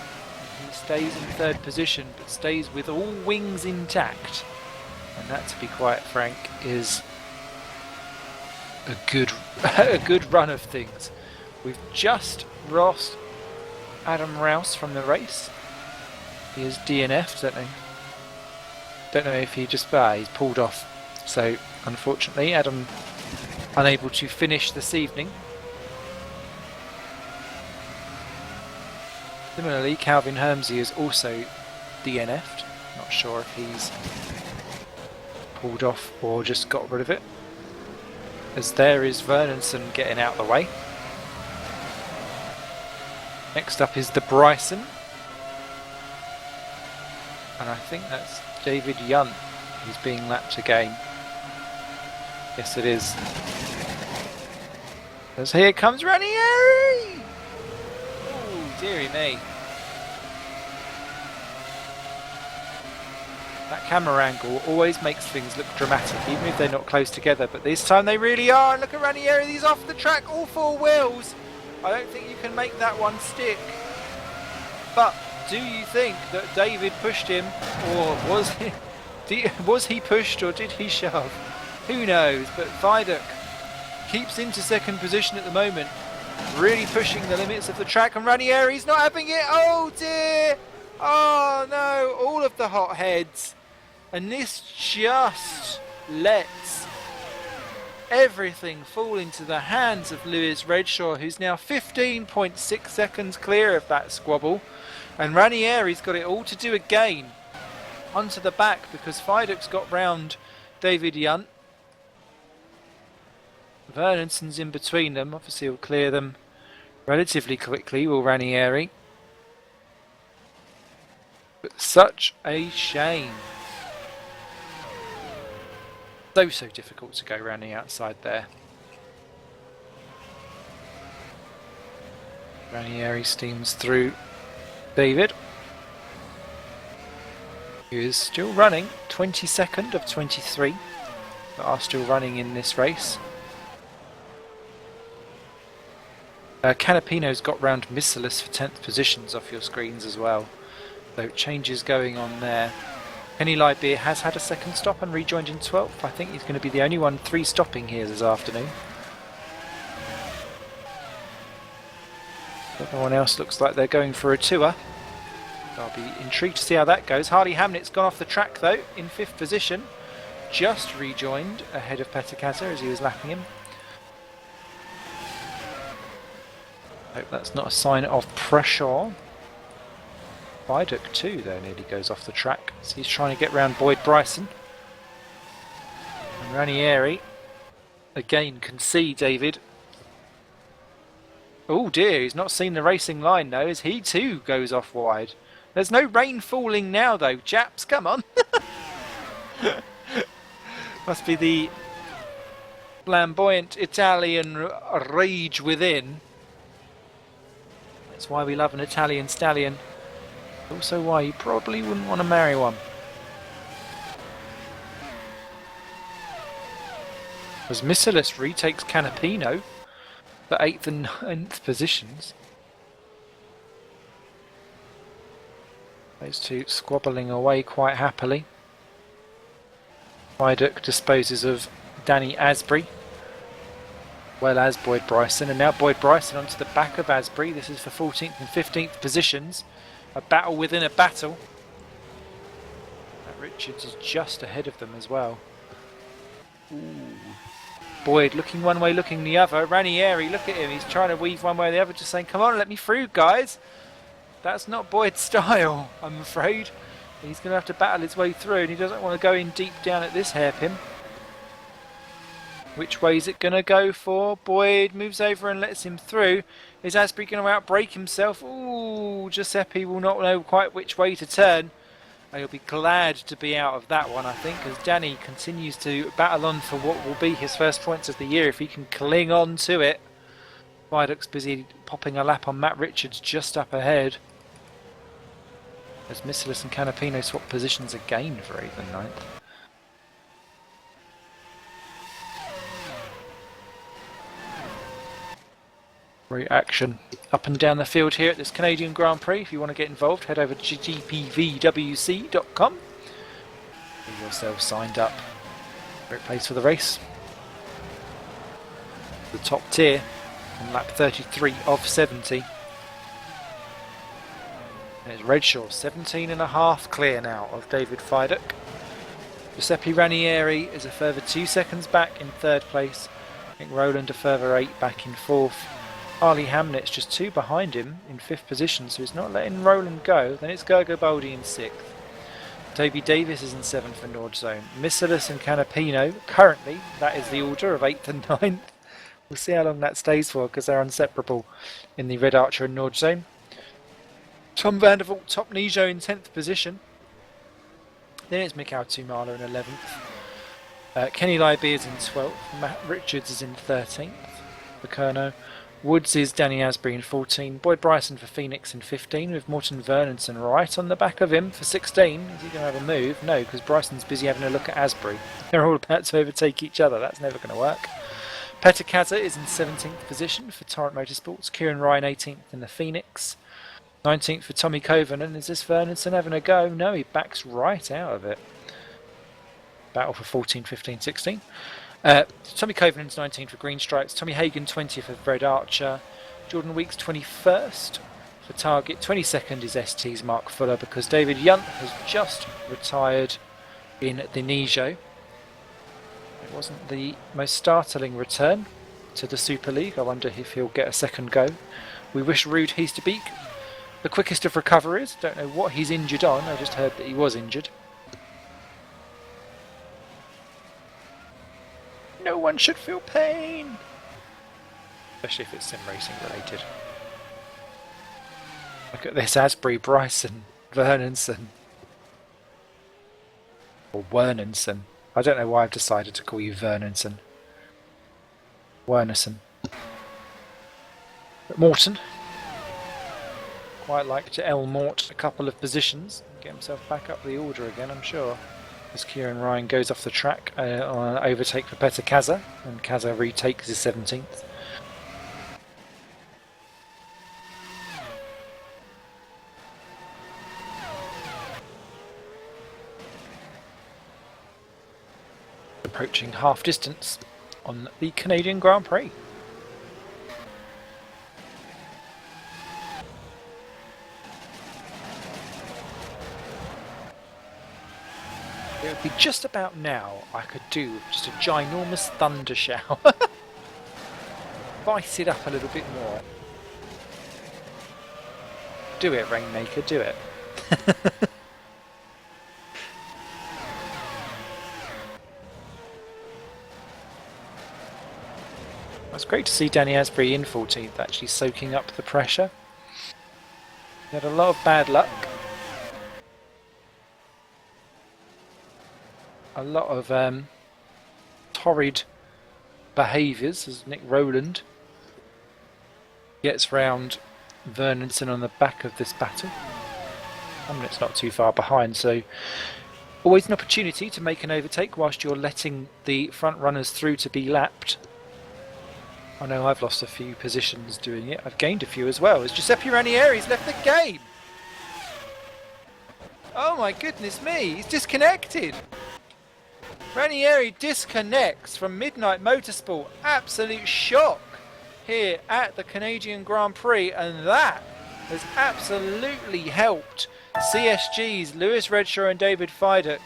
He stays in 3rd position, but stays with all wings intact. And that, to be quite frank, is a good run of things. We've just lost Adam Rouse from the race. He is DNF'd, don't know if he just he's pulled off. So unfortunately, Adam unable to finish this evening. Similarly, Calvin Hermsey is also DNF'd. Not sure if he's pulled off or just got rid of it. As there is Vernonson getting out of the way. Next up is the Bryson. And I think that's David Yunt who's being lapped again. Yes, it is. As here comes Ranieri! Oh, dearie me. That camera angle always makes things look dramatic, even if they're not close together. But this time they really are. And look at Ranieri, he's off the track, all four wheels. I don't think you can make that one stick. But do you think that David pushed him, or was he pushed, or did he shove? Who knows? But Viaduct keeps into second position at the moment, really pushing the limits of the track, and Ranieri's not having it. Oh dear! Oh no! All of the hotheads, and this just lets everything fall into the hands of Lewis Redshaw, who's now 15.6 seconds clear of that squabble, and Ranieri's got it all to do again onto the back because Viaduct's got round David Yunt. Vernonson's in between them. Obviously he'll clear them relatively quickly, will Ranieri. But such a shame. So difficult to go round the outside there. Ranieri steams through David, who is still running, 22nd of 23 that are still running in this race. Canapino's got round Missilis for 10th positions off your screens as well, so changes going on there. Penny Lightbeer has had a second stop and rejoined in 12th. I think he's going to be the only one 3 stopping here this afternoon. Everyone else looks like they're going for a tour. I'll be intrigued to see how that goes. Harley Hamnett's gone off the track though, in 5th position. Just rejoined ahead of Petacasa as he was lapping him. Hope that's not a sign of pressure. Viaduct too though nearly goes off the track. So he's trying to get round Boyd Bryson. And Ranieri again can see David. Oh dear, he's not seen the racing line though, as he too goes off wide. There's no rain falling now though, chaps, come on. Must be the flamboyant Italian rage within. That's why we love an Italian stallion. Also why you probably wouldn't want to marry one. As Missilis retakes Canapino for 8th and 9th positions. Those two squabbling away quite happily. Viaduct disposes of Danny Asbury, well as Boyd Bryson, and now Boyd Bryson onto the back of Asbury. This is for 14th and 15th positions. A battle within a battle. Richards is just ahead of them as well. Ooh. Boyd looking one way, looking the other. Ranieri, look at him, he's trying to weave one way or the other, just saying, come on, let me through, guys. That's not Boyd's style, I'm afraid. He's going to have to battle his way through, and he doesn't want to go in deep down at this hairpin. Which way is it going to go for? Boyd moves over and lets him through. Is Asbury going to outbrake himself? Ooh, Giuseppe will not know quite which way to turn. And he'll be glad to be out of that one, I think, as Danny continues to battle on for what will be his first points of the year if he can cling on to it. Viaduct's busy popping a lap on Matt Richards just up ahead. As Missilis and Canapino swap positions again for 8th and 9th. Great action up and down the field here at this Canadian Grand Prix. If you want to get involved, head over to GPVWC.com. Get yourself signed up. Great place for the race. The top tier on lap 33 of 70. And it's Redshaw, 17.5 clear now of David Viaduct. Giuseppe Ranieri is a further 2 seconds back in 3rd place. I think Roland a further 8 back in 4th. Arlie Hamnet's just 2 behind him in 5th position, so he's not letting Roland go. Then it's Gergo Baldi in 6th. Toby Davis is in 7th for Nord Zone. Missilis and Canapino, currently, that is the order of 8th and 9th. We'll see how long that stays for, because they're inseparable in the Red Archer and Nord Zone. Tom Vandervoort, Top Nijo in 10th position. Then it's Mikhail Tumala in 11th. Kenny Libby is in 12th. Matt Richards is in 13th for Kerno. Woods is Danny Asbury in 14. Boyd Bryson for Phoenix in 15, with Morton Vernonson right on the back of him for 16. Is he going to have a move? No, because Bryson's busy having a look at Asbury. They're all about to overtake each other. That's never going to work. Petter Kaza is in 17th position for Torrent Motorsports. Kieran Ryan 18th in the Phoenix. 19th for Tommy Covenant. Is this Vernonson having a go? No, he backs right out of it. Battle for 14, 15, 16. Tommy Covenant's 19th for Green Stripes. Tommy Hagen 20th for Red Archer. Jordan Weeks 21st for Target. 22nd is ST's Mark Fuller, because David Yunt has just retired in the Nijo. It wasn't the most startling return to the Super League. I wonder if he'll get a second go. We wish Ruud Heesterbeek the quickest of recoveries. Don't know what he's injured on. I just heard that he was injured. No one should feel pain, especially if it's Simracing related. Look at this: Asbury, Bryson, Vernonson, or Wernonson. I don't know why I've decided to call you Vernonson. Wernerson. But Morton, quite like to L-Mort a couple of positions, get himself back up the order again, I'm sure. As Kieran Ryan goes off the track on an overtake for Petter Kaza, and Kaza retakes his 17th. Approaching half distance on the Canadian Grand Prix. It would be just about now I could do just a ginormous thunder shower. Spice it up a little bit more. Do it, Rainmaker, do it. It's great to see Danny Asbury in 14th, actually soaking up the pressure. He had a lot of bad luck. A lot of torrid behaviours as Nick Rowland gets round Vernonson on the back of this battle. I mean, it's not too far behind, so always an opportunity to make an overtake whilst you're letting the front runners through to be lapped. I know I've lost a few positions doing it. I've gained a few as well, as Giuseppe Ranieri's left the game. Oh my goodness me, he's disconnected. Ranieri disconnects from Midnight Motorsport. Absolute shock here at the Canadian Grand Prix, and that has absolutely helped CSG's Lewis Redshaw and David Fidek,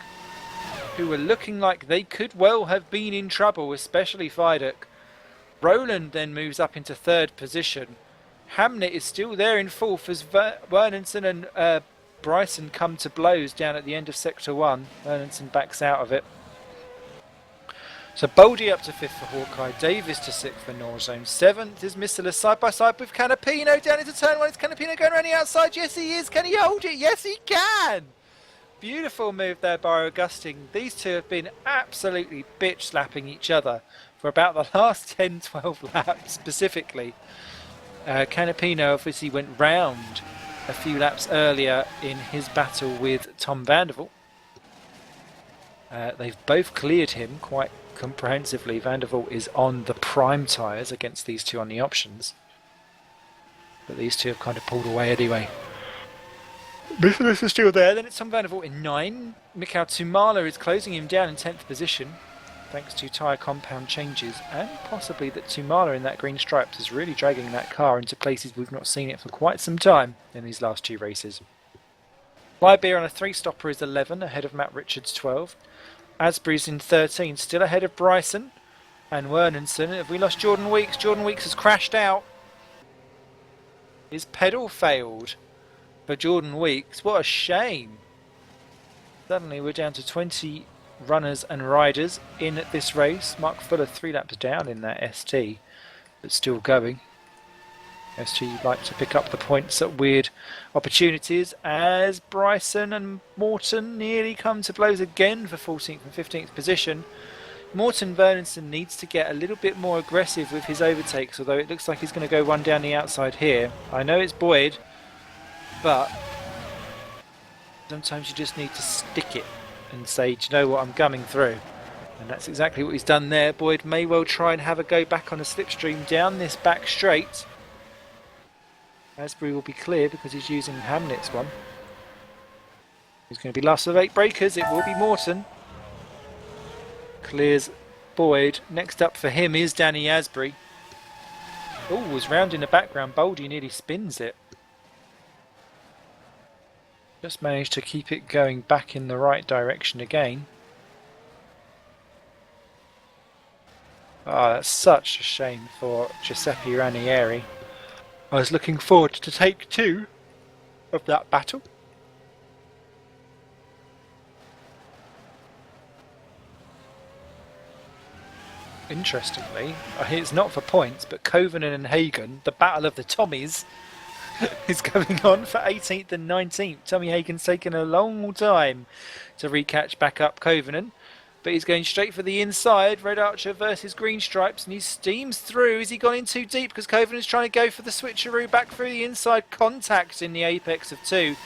who were looking like they could well have been in trouble, especially Fidek. Roland then moves up into 3rd position. Hamnet is still there in 4th as Vernonson and Bryson come to blows down at the end of Sector 1. Vernonson backs out of it. So Boldy up to 5th for Hawkeye, Davis to 6th for Norzone. 7th is Missilis side by side with Canapino down into turn 1. Is Canapino going around the outside? Yes he is. Can he hold it? Yes he can. Beautiful move there by Augustine. These two have been absolutely bitch slapping each other for about the last 10-12 laps specifically. Canapino obviously went round a few laps earlier in his battle with Tom Vandervoort. They've both cleared him quite comprehensively. Vandervoort is on the prime tyres against these two on the options, but these two have kind of pulled away anyway. Missilis is still there. Then it's Tom Vandervoort in 9. Mikhail Tumala is closing him down in 10th position thanks to tyre compound changes, and possibly that Tumala in that green stripes is really dragging that car into places we've not seen it for quite some time in these last 2 races. Lybeer on a 3-stopper is 11, ahead of Matt Richards 12. Asbury's in 13, still ahead of Bryson and Wernonson. Have we lost Jordan Weeks? Jordan Weeks has crashed out. His pedal failed for Jordan Weeks. What a shame. Suddenly we're down to 20 runners and riders in this race. Mark Fuller 3 laps down in that ST, but still going. ST like to pick up the points at weird opportunities as Bryson and Morton nearly come to blows again for 14th and 15th position. Morton Vernonson needs to get a little bit more aggressive with his overtakes, although it looks like he's going to go one down the outside here. I know it's Boyd, but sometimes you just need to stick it and say, do you know what, I'm coming through. And that's exactly what he's done there. Boyd may well try and have a go back on a slipstream down this back straight. Asbury will be clear because he's using Hamlet's one. He's going to be last of 8 breakers. It will be Morton. Clears Boyd. Next up for him is Danny Asbury. Oh, was round in the background. Boldy nearly spins it. Just managed to keep it going back in the right direction again. Ah, that's such a shame for Giuseppe Ranieri. I was looking forward to take 2 of that battle. Interestingly, it's not for points, but Covenant and Hagen, the battle of the Tommies, is going on for 18th and 19th. Tommy Hagen's taken a long time to recatch back up Covenant, but he's going straight for the inside. Red Archer versus Green Stripes, and he steams through. Has he gone in too deep? Because Covenant's trying to go for the switcheroo back through the inside. Contact in the apex of 2.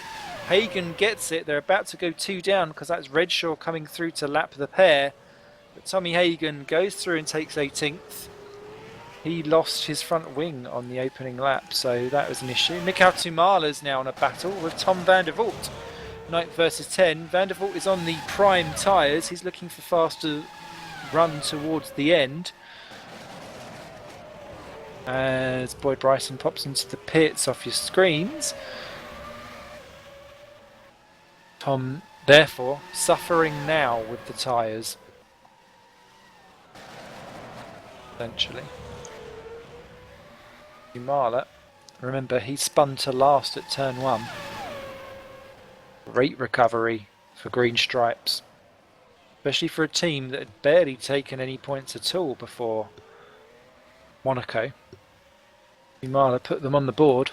Hagen gets it. They're about to go 2 down because that's Redshaw coming through to lap the pair. But Tommy Hagen goes through and takes 18th. He lost his front wing on the opening lap, so that was an issue. Mikhail Tumala's now on a battle with Tom van der Voort. 9th versus 10. Van der Voort is on the prime tyres. He's looking for faster run towards the end. As Boyd Bryson pops into the pits off your screens. Tom, therefore, suffering now with the tyres. Essentially. Tumala, remember he spun to last at turn 1. Great recovery for Green Stripes, especially for a team that had barely taken any points at all before Monaco. Tumala put them on the board.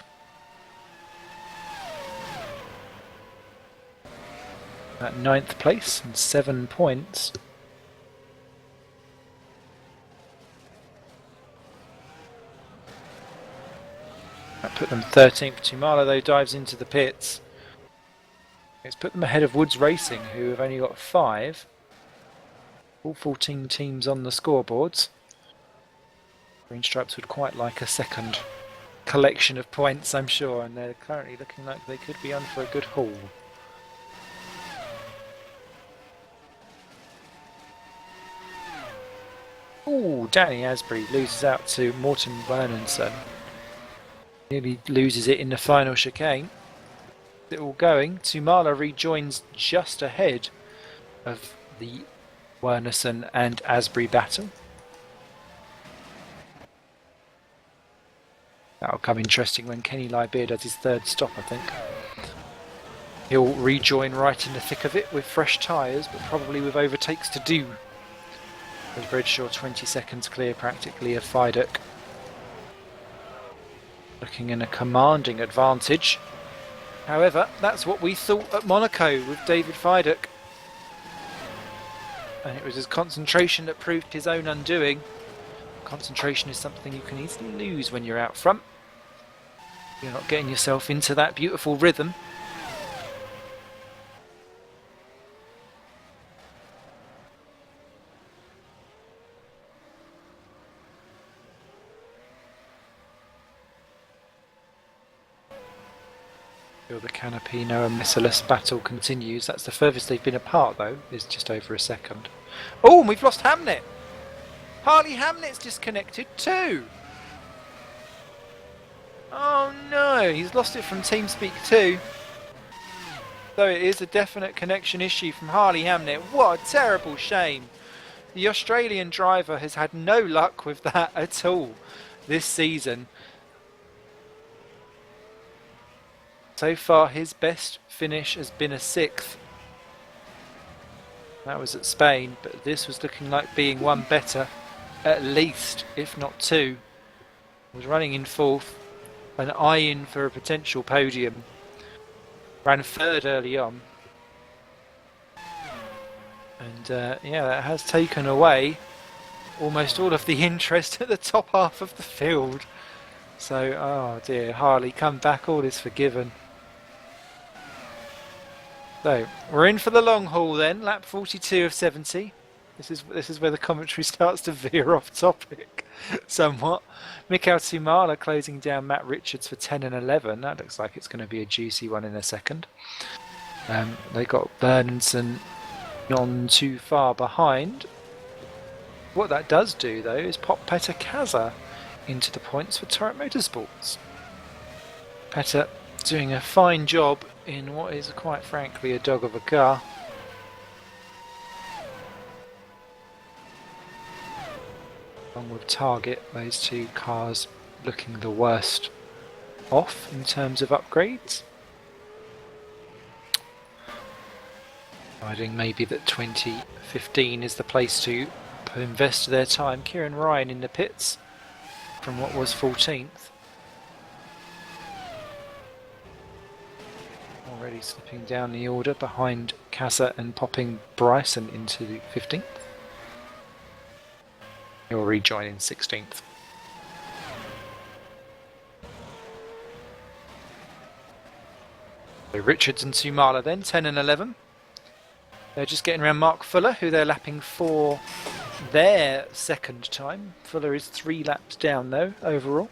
At 9th place and 7 points. That put them 13th. Tumala though dives into the pits. It's put them ahead of Woods Racing, who have only got 5. All 14 teams on the scoreboards. Green Stripes would quite like a second collection of points, I'm sure, and they're currently looking like they could be on for a good haul. Ooh, Danny Asbury loses out to Morton Vernonson. Nearly loses it in the final chicane. It all going. Tumala rejoins just ahead of the Wernerson and Asbury battle. That'll come interesting when Kenny Lybeer does his 3rd stop, I think. He'll rejoin right in the thick of it with fresh tyres, but probably with overtakes to do. With Redshaw 20 seconds clear practically of Fidek. Looking in a commanding advantage. However, that's what we thought at Monaco with David Fidek. And it was his concentration that proved his own undoing. Concentration is something you can easily lose when you're out front. You're not getting yourself into that beautiful rhythm. The Canopy Noah Missalus battle continues. That's the furthest they've been apart, though, is just over a second. Oh, and we've lost Hamlet. Harley Hamlet's disconnected too. Oh no, he's lost it from TeamSpeak 2. So it is a definite connection issue from Harley Hamlet. What a terrible shame. The Australian driver has had no luck with that at all this season. So far his best finish has been a 6th. That was at Spain, but this was looking like being one better, at least, if not 2. Was running in 4th, an eye in for a potential podium. Ran 3rd early on. And yeah, that has taken away almost all of the interest at the top half of the field. So, oh dear, Harley, come back, all is forgiven. So, we're in for the long haul then, lap 42 of 70. This is where the commentary starts to veer off topic somewhat. Mikael Sumala closing down Matt Richards for 10 and 11. That looks like it's going to be a juicy one in a second. They got Bernardson not too far behind. What that does do though is pop Petter Kaza into the points for Torrent Motorsports. Petter doing a fine job in what is quite frankly a dog of a car. Along with Target, those two cars looking the worst off in terms of upgrades. Deciding maybe that 2015 is the place to invest their time. Kieran Ryan in the pits from what was 14th. Already slipping down the order behind Casa and popping Bryson into the 15th. He'll rejoin in 16th. So Richards and Sumala then, 10 and 11. They're just getting around Mark Fuller, who they're lapping for their second time. Fuller is 3 laps down though, overall.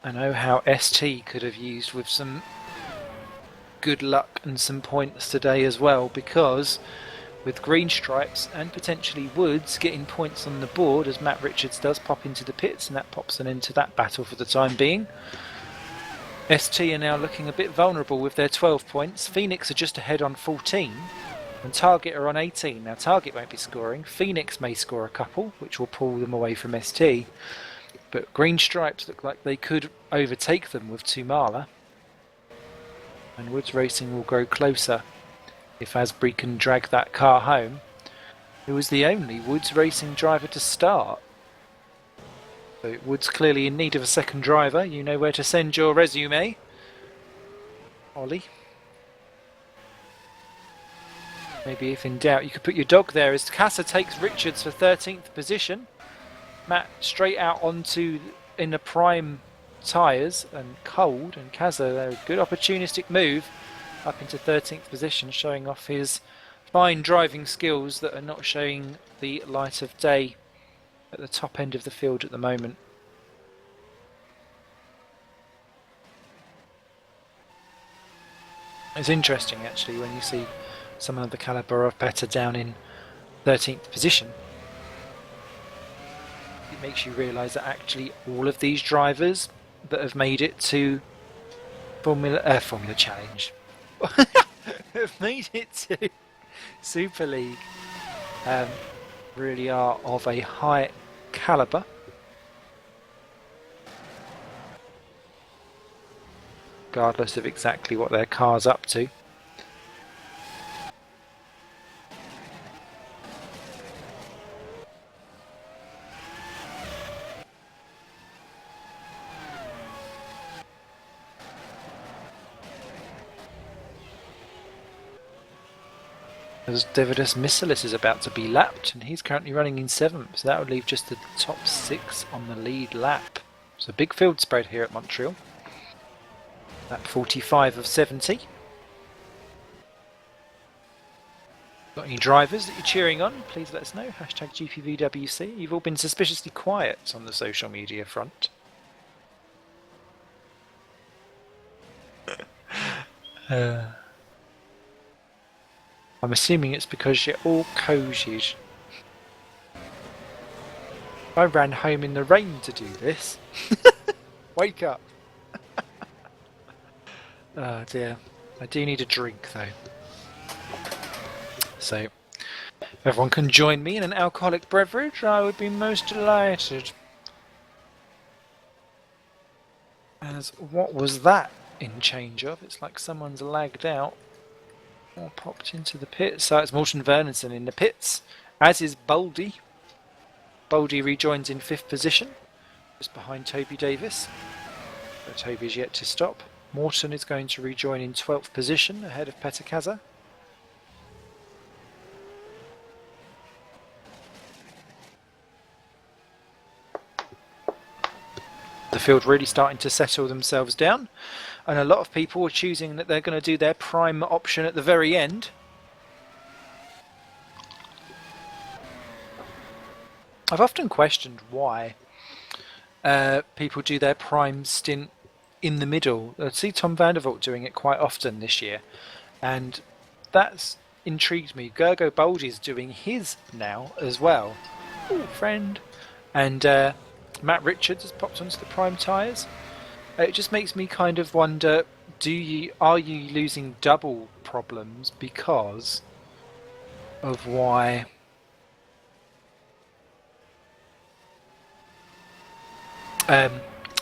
I know how ST could have used with some good luck and some points today as well, because with green stripes and potentially Woods getting points on the board as Matt Richards does pop into the pits, and that pops an end to that battle for the time being. ST are now looking a bit vulnerable with their 12 points. Phoenix are just ahead on 14 and Target are on 18. Now Target won't be scoring, Phoenix may score a couple which will pull them away from ST, but green stripes look like they could overtake them with Tumala, and Woods Racing will grow closer if Asbury can drag that car home. Who was the only Woods Racing driver to start. So Woods clearly in need of a second driver. You know where to send your resume, Ollie. Maybe if in doubt you could put your dog there as Casa takes Richards for 13th position. Matt straight out onto in the prime tyres and cold, and Kaza, a good opportunistic move up into 13th position, showing off his fine driving skills that are not showing the light of day at the top end of the field at the moment. It's interesting actually when you see someone of the calibre of Petter down in 13th position. It makes you realise that actually all of these drivers that have made it to Formula Challenge have made it to Super League really are of a high calibre. Regardless of exactly what their car's up to. As Davidus Missilis is about to be lapped, and he's currently running in 7th, so that would leave just the top 6 on the lead lap. So big field spread here at Montreal. Lap 45 of 70. Got any drivers that you're cheering on? Please let us know. Hashtag GPVWC. You've all been suspiciously quiet on the social media front. I'm assuming it's because you're all cozied. I ran home in the rain to do this. Wake up. Oh dear. I do need a drink though. So, If everyone can join me in an alcoholic beverage, I would be most delighted. As what was that in change of? It's like someone's lagged out or popped into the pits. So it's Morton Vernonson in the pits, as is Boldy. Boldy rejoins in 5th position, just behind Toby Davis. But Toby's yet to stop. Morton is going to rejoin in 12th position, ahead of Petakaza. The field really starting to settle themselves down, and a lot of people are choosing that they're going to do their prime option at the very end. I've often questioned why people do their prime stint in the middle. I see Tom Vandervoort doing it quite often this year, and that's intrigued me. Gergo Boldy's doing his now as well. Ooh, friend. And Matt Richards has popped onto the prime tyres. It just makes me kind of wonder, are you losing double problems because of why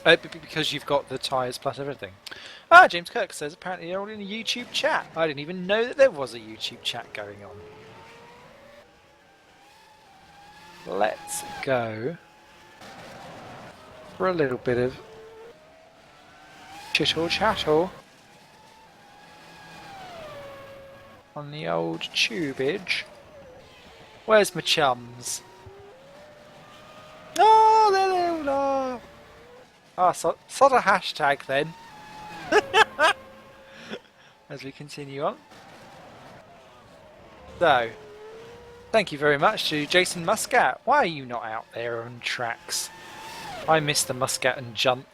because you've got the tyres plus everything. James Kirk says apparently you're all in a YouTube chat. I didn't even know that there was a YouTube chat going on. Let's go for a little bit of chittle chattle on the old tubage. Where's my chums? Oh, there they all are. Ah, sort of hashtag then. As we continue on. So, thank you very much to Jason Muscat. Why are you not out there on tracks? I missed the Muscat and Junt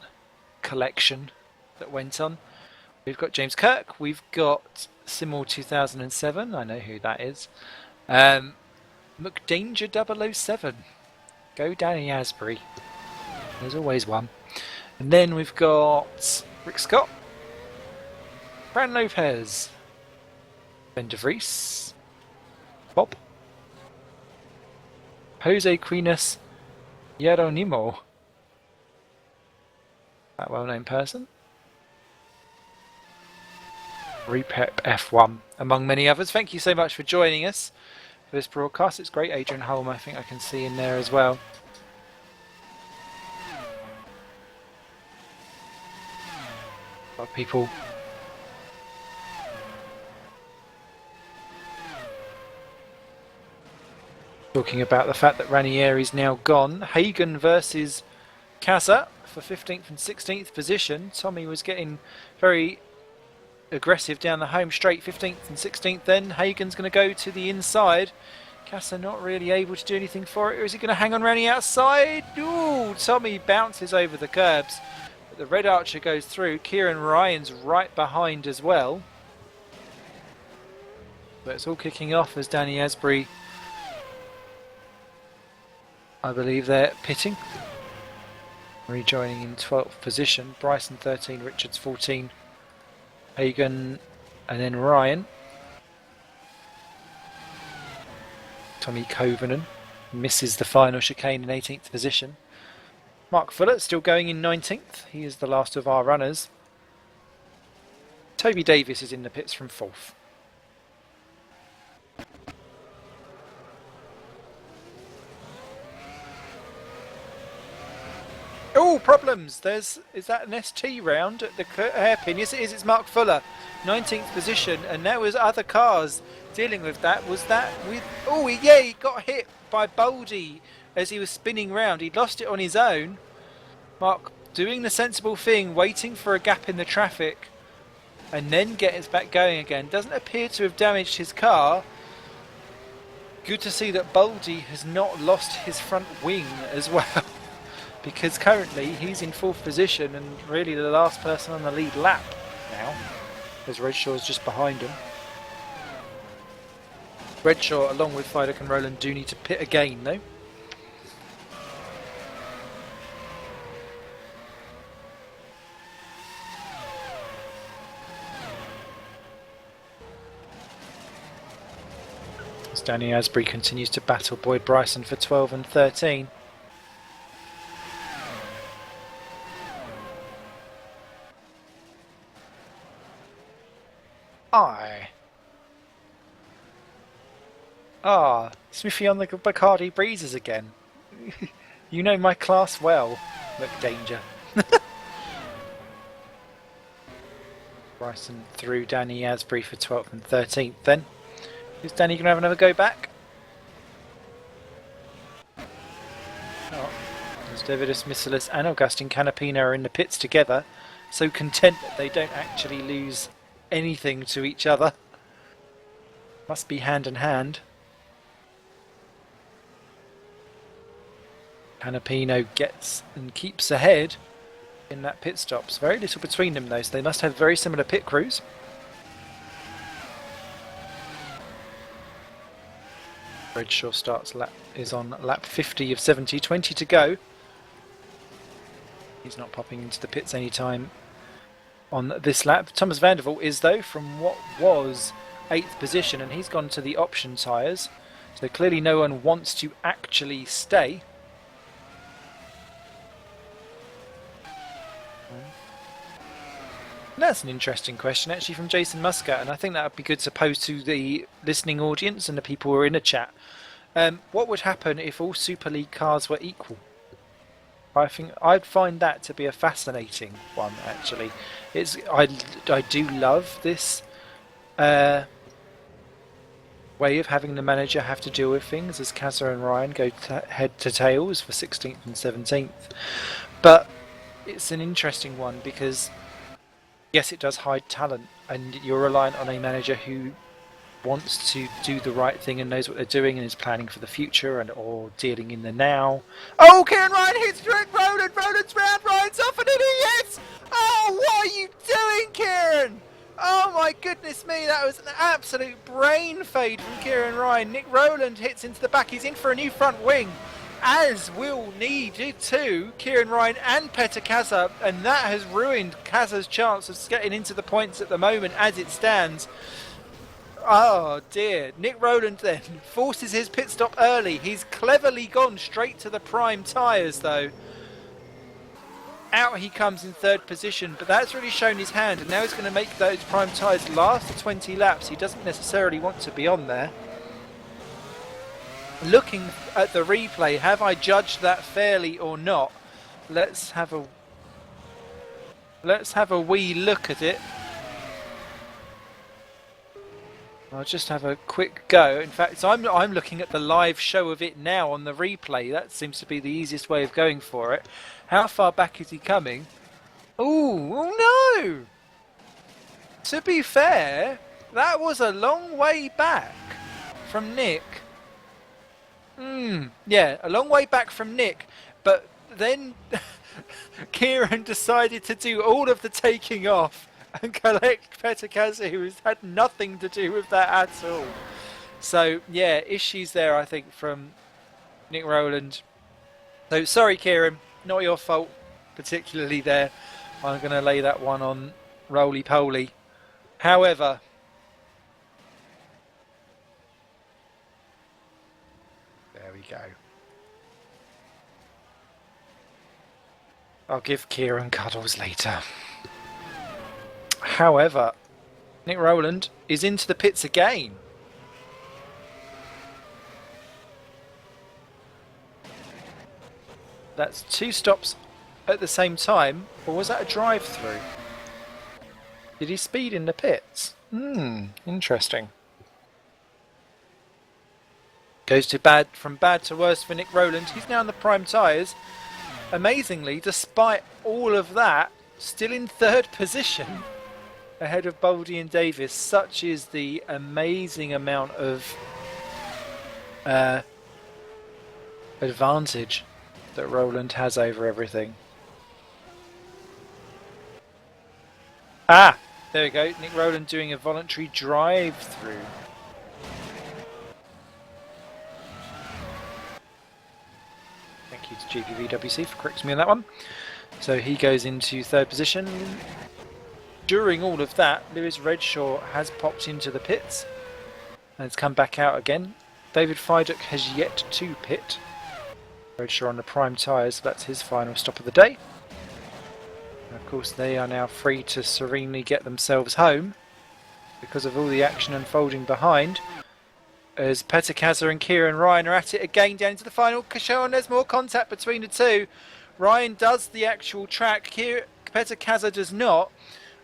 collection that went on. We've got James Kirk. We've got Simul 2007. I know who that is. McDanger 007. Go Danny Asbury. There's always one. And then we've got Rick Scott, Fran Lopez, Ben De Vries, Bob, Jose Quinas, Jeronimo, that well-known person, Repep F1, among many others. Thank you so much for joining us for this broadcast. It's great. Adrian Holm, I think I can see in there as well. A lot of people talking about the fact that Ranieri's now gone. Hagen versus Casa for 15th and 16th position. Tommy was getting very aggressive down the home straight, 15th and 16th then. Hagen's going to go to the inside. Casa not really able to do anything for it, or is he going to hang on Rani outside? Ooh, Tommy bounces over the curbs. But the Red Archer goes through. Kieran Ryan's right behind as well. But it's all kicking off as Danny Asbury, I believe they're pitting. Rejoining in 12th position. Bryson 13, Richards 14, Hagen, and then Ryan. Tommy Covenant misses the final chicane in 18th position. Mark Fuller still going in 19th. He is the last of our runners. Toby Davis is in the pits from 4th. Oh, problems! Is that an ST round at the hairpin? Yes, it is. It's Mark Fuller, 19th position, and there was other cars dealing with that. Was that with? Oh, yeah, he got hit by Boldy as he was spinning round. He lost it on his own. Mark doing the sensible thing, waiting for a gap in the traffic, and then gets back going again. Doesn't appear to have damaged his car. Good to see that Boldy has not lost his front wing as well. Because currently he's in 4th position and really the last person on the lead lap now, as Redshaw's just behind him. Redshaw, along with Fidek and Roland, do need to pit again though. As Danny Asbury continues to battle Boyd Bryson for 12 and 13. Smithy on the Bacardi Breezes again. You know my class well, McDanger. Bryson through Danny Asbury for 12th and 13th then. Is Danny going to have another go back? Oh, as Davidus Missilis and Augustin Canapino are in the pits together, so content that they don't actually lose anything to each other. Must be hand in hand. Canapino gets and keeps ahead in that pit stops. Very little between them though, so they must have very similar pit crews. Redshaw is on lap 50 of 70, 20 to go. He's not popping into the pits anytime on this lap. Thomas Vandervoort is though, from what was 8th position, and he's gone to the option tyres. So clearly no one wants to actually stay. That's an interesting question actually from Jason Muscat, and I think that would be good to pose to the listening audience and the people who are in the chat. What would happen if all Super League cars were equal? I think I'd find that to be a fascinating one actually. I do love this way of having the manager have to deal with things as Kazza and Ryan go head to tails for 16th and 17th. But it's an interesting one because yes, it does hide talent, and you're reliant on a manager who wants to do the right thing and knows what they're doing and is planning for the future and or dealing in the now. Oh, Kieran Ryan hits Rick Roland. Roland's round. Ryan's off and it is. Oh, what are you doing, Kieran? Oh my goodness me, that was an absolute brain fade from Kieran Ryan. Nick Rowland hits into the back. He's in for a new front wing, as will need to Kieran Ryan and Petter Kazza, and that has ruined Kazza's chance of getting into the points at the moment as it stands. Oh dear. Nick Rowland then forces his pit stop early. He's cleverly gone straight to the prime tyres though. Out he comes in 3rd position, but that's really shown his hand, and now he's going to make those prime tyres last for 20 laps. He doesn't necessarily want to be on there. Looking at the replay, have I judged that fairly or not? Let's have a wee look at it. I'll just have a quick go. In fact, I'm looking at the live show of it now on the replay. That seems to be the easiest way of going for it. How far back is he coming? Ooh, oh no! To be fair, that was a long way back from Nick. Yeah, a long way back from Nick, but then Kieran decided to do all of the taking off and collect Petter Kazza, who has had nothing to do with that at all. So yeah, issues there I think from Nick Rowland. So sorry Kieran, not your fault particularly there. I'm going to lay that one on roly-poly. However, there we go. I'll give Kieran cuddles later. However, Nick Rowland is into the pits again. That's 2 stops at the same time, or was that a drive-through? Did he speed in the pits? Interesting. Goes to from bad to worse for Nick Rowland. He's now in the prime tyres. Amazingly, despite all of that, still in 3rd position ahead of Boldy and Davis. Such is the amazing amount of advantage that Rowland has over everything. Ah, there we go. Nick Rowland doing a voluntary drive-through. Thank you to GPVWC for correcting me on that one. So he goes into 3rd position. During all of that, Lewis Redshaw has popped into the pits and has come back out again. David Fiduk has yet to pit. Redshaw on the prime tyres, that's his final stop of the day. And of course they are now free to serenely get themselves home because of all the action unfolding behind. As Petr Kaza and Kieran Ryan are at it again down into the final. Kashan, there's more contact between the two. Ryan does the actual track, Petr Kaza does not.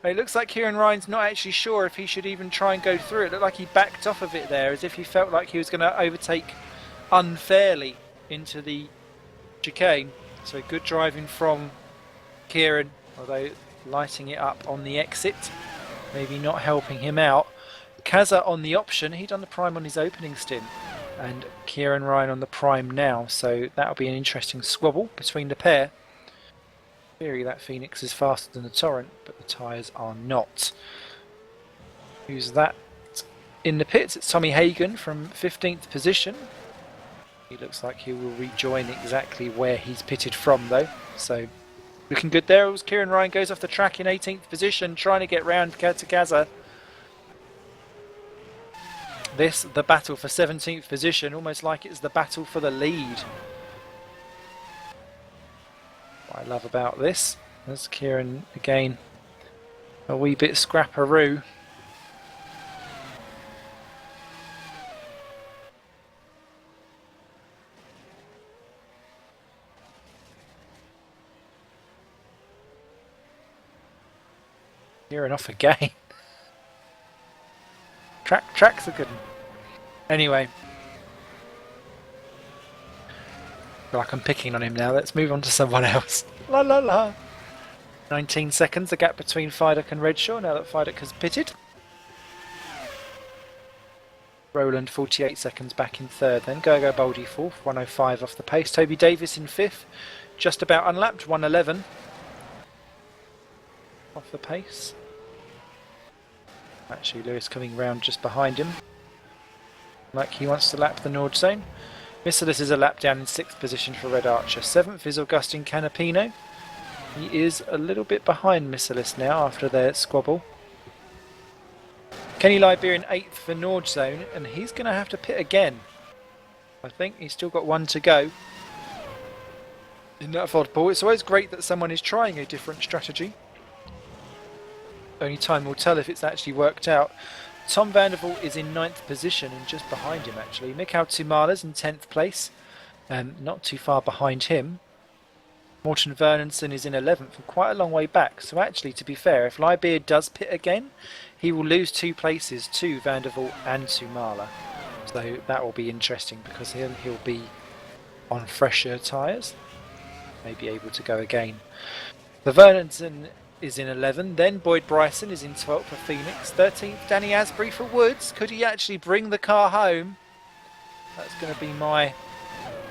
It looks like Kieran Ryan's not actually sure if he should even try and go through. It looked like he backed off of it there as if he felt like he was going to overtake unfairly into the chicane. So good driving from Kieran, although lighting it up on the exit, maybe not helping him out. Kaza on the option, he'd done the prime on his opening stint, and Kieran Ryan on the prime now, so that'll be an interesting squabble between the pair. In theory that Phoenix is faster than the Torrent, but the tyres are not. Who's that in the pits? It's Tommy Hagen from 15th position. He looks like he will rejoin exactly where he's pitted from though, so looking good there. As Kieran Ryan goes off the track in 18th position, trying to get round Petr Kaza. This, the battle for 17th position, almost like it's the battle for the lead. What I love about this, as Kieran again a wee bit scrapperoo. Kieran off again. Track's a good one. Anyway, I feel like I'm picking on him now. Let's move on to someone else. La la la. 19 seconds, the gap between Fiduk and Redshaw now that Fiduk has pitted. Roland 48 seconds back in third then. Gergo Baldy fourth, 105 off the pace. Toby Davis in fifth, just about unlapped, 111 off the pace. Actually, Lewis coming round just behind him, like he wants to lap the Nord zone. Missilis is a lap down in 6th position for Red Archer. 7th is Augustin Canapino. He is a little bit behind Missilis now after their squabble. Kenny Lieber in 8th for Nord zone, and he's going to have to pit again. I think he's still got one to go in that oddball. It's always great that someone is trying a different strategy. Only time will tell if it's actually worked out. Tom Vandervoort is in 9th position and just behind him actually. Mikhail Tumala's in 10th place, not too far behind him. Morten Vernonson is in 11th and quite a long way back. So actually, to be fair, if Lieber does pit again, he will lose 2 places to Vandervoort and Tumala. So that will be interesting because he'll be on fresher tyres, maybe able to go again. The Vernonson is in 11, then Boyd Bryson is in 12th for Phoenix, 13th Danny Asbury for Woods. Could he actually bring the car home? That's going to be my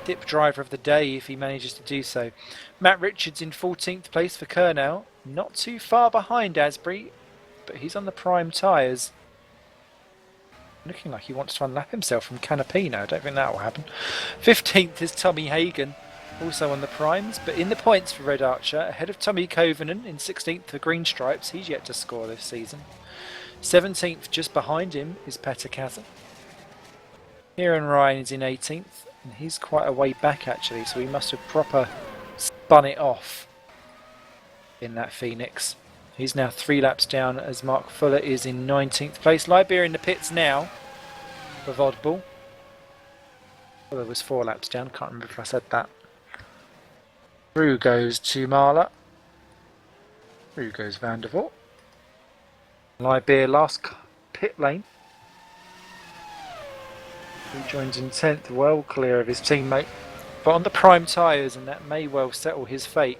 dip driver of the day if he manages to do so. Matt Richards in 14th place for Kernell, not too far behind Asbury, but he's on the prime tyres. Looking like he wants to unlap himself from Canapino. I don't think that will happen. 15th is Tommy Hagen, also on the primes, but in the points for Red Archer, ahead of Tommy Kovanen in 16th for Green Stripes. He's yet to score this season. 17th, just behind him, is Petr Kaza. Kieran Ryan is in 18th, and he's quite a way back actually, so he must have proper spun it off in that Phoenix. He's now 3 laps down as Mark Fuller is in 19th place. Lieber in the pits now for Vodball. Fuller was 4 laps down, can't remember if I said that. Through goes Tumala. Through goes Vandervoort. Lieber last pit lane. He joins in 10th, well clear of his teammate. But on the prime tyres, and that may well settle his fate.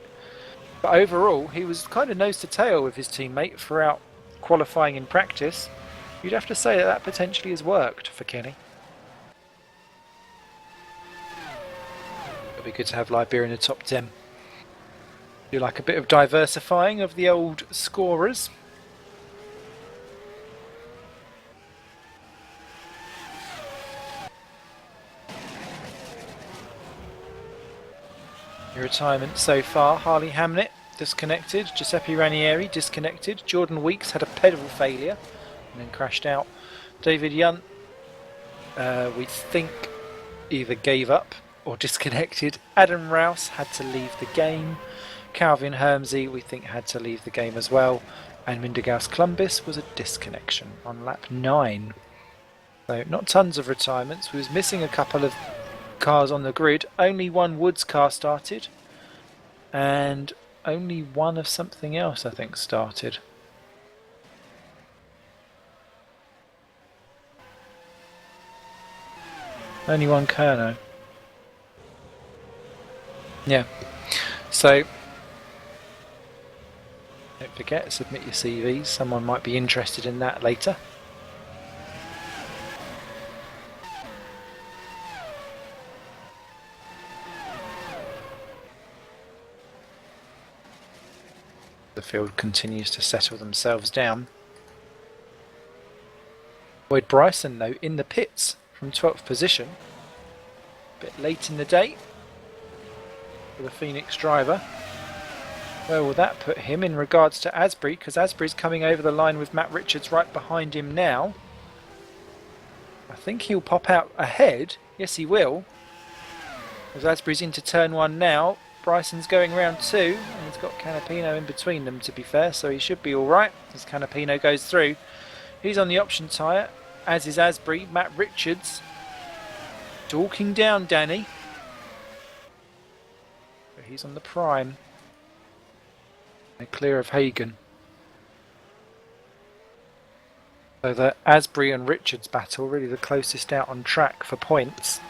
But overall, he was kind of nose to tail with his teammate throughout qualifying in practice. You'd have to say that that potentially has worked for Kenny. It'll be good to have Lieber in the top 10. Do like a bit of diversifying of the old scorers. Retirement so far: Harley Hamnet disconnected, Giuseppe Ranieri disconnected, Jordan Weeks had a pedal failure and then crashed out, David Yunt we think either gave up or disconnected. Adam Rouse had to leave the game. Calvin Hermsey, we think, had to leave the game as well. And Mindergaus Clumbis was a disconnection on lap 9. So not tons of retirements. We was missing a couple of cars on the grid. Only one Woods car started. And only one of something else, I think, started. Only one Kerno. Yeah. So, don't forget, submit your CVs. Someone might be interested in that later. The field continues to settle themselves down. Boyd Bryson, though, in the pits from 12th position. A bit late in the day for the Phoenix driver. Where will that put him in regards to Asbury? Because Asbury's coming over the line with Matt Richards right behind him now. I think he'll pop out ahead. Yes, he will. As Asbury's into turn 1 now. Bryson's going round 2, and he's got Canapino in between them, to be fair, so he should be alright as Canapino goes through. He's on the option tyre, as is Asbury. Matt Richards talking down Danny. But he's on the prime. And clear of Hagen. So the Asbury and Richards battle, really the closest out on track for points.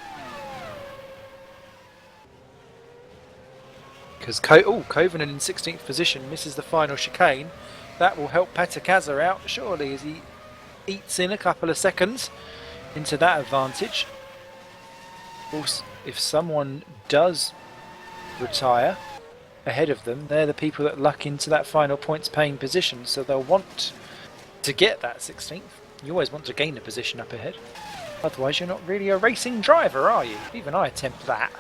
Because Kovenen in 16th position misses the final chicane. That will help Petter Kaza out, surely, as he eats in a couple of seconds into that advantage. Of course, if someone does retire ahead of them, they're the people that luck into that final points paying position, so they'll want to get that 16th. You always want to gain a position up ahead. Otherwise you're not really a racing driver, are you? Even I attempt that.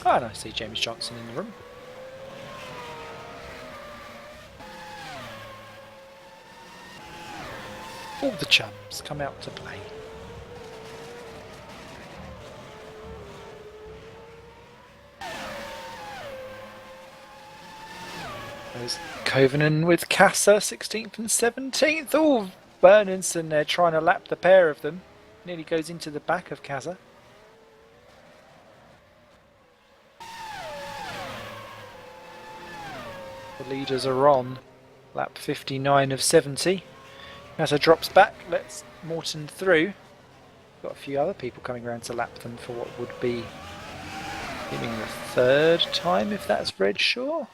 Oh, and I see James Johnson in the room. All the chums come out to play. There's Kovenen with Kassa, 16th and 17th. Oh, Bernenson there trying to lap the pair of them. Nearly goes into the back of Kassa. The leaders are on lap 59 of 70. Kassa drops back, lets Morton through. Got a few other people coming around to lap them for what would be giving the 3rd time, if that's Redshaw.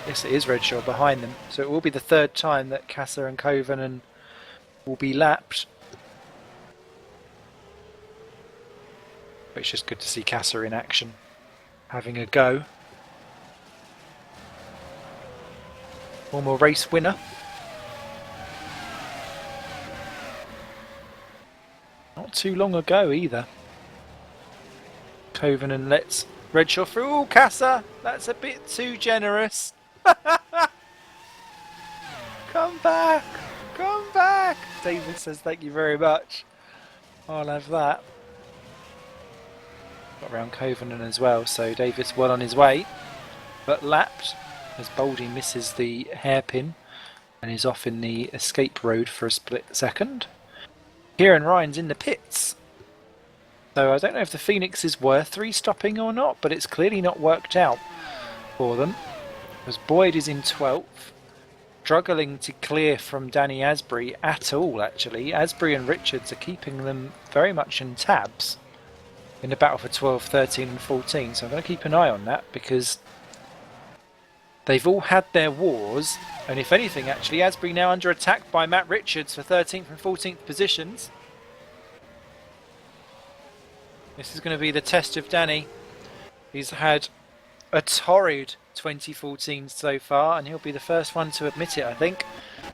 Yes, it is Redshaw behind them. So it will be the 3rd time that Kassa and Kovenen will be lapped. But it's just good to see Kassa in action, having a go. Former race winner. Not too long ago either. Kovenen lets Redshaw through. Oh, Kassa! That's a bit too generous. Come back! Come back! David says thank you very much. I'll have that. Got around Kovenen as well, so David's well on his way. But lapped as Baldy misses the hairpin and is off in the escape road for a split second. Kieran Ryan's in the pits. So I don't know if the Phoenix is worth restopping or not, but it's clearly not worked out for them. As Boyd is in 12th, struggling to clear from Danny Asbury at all actually. Asbury and Richards are keeping them very much in tabs in the battle for 12, 13 and 14. So I'm going to keep an eye on that because they've all had their wars, and if anything actually, Asbury now under attack by Matt Richards for 13th and 14th positions. This is going to be the test of Danny. He's had a torrid 2014 so far, and he'll be the first one to admit it, I think.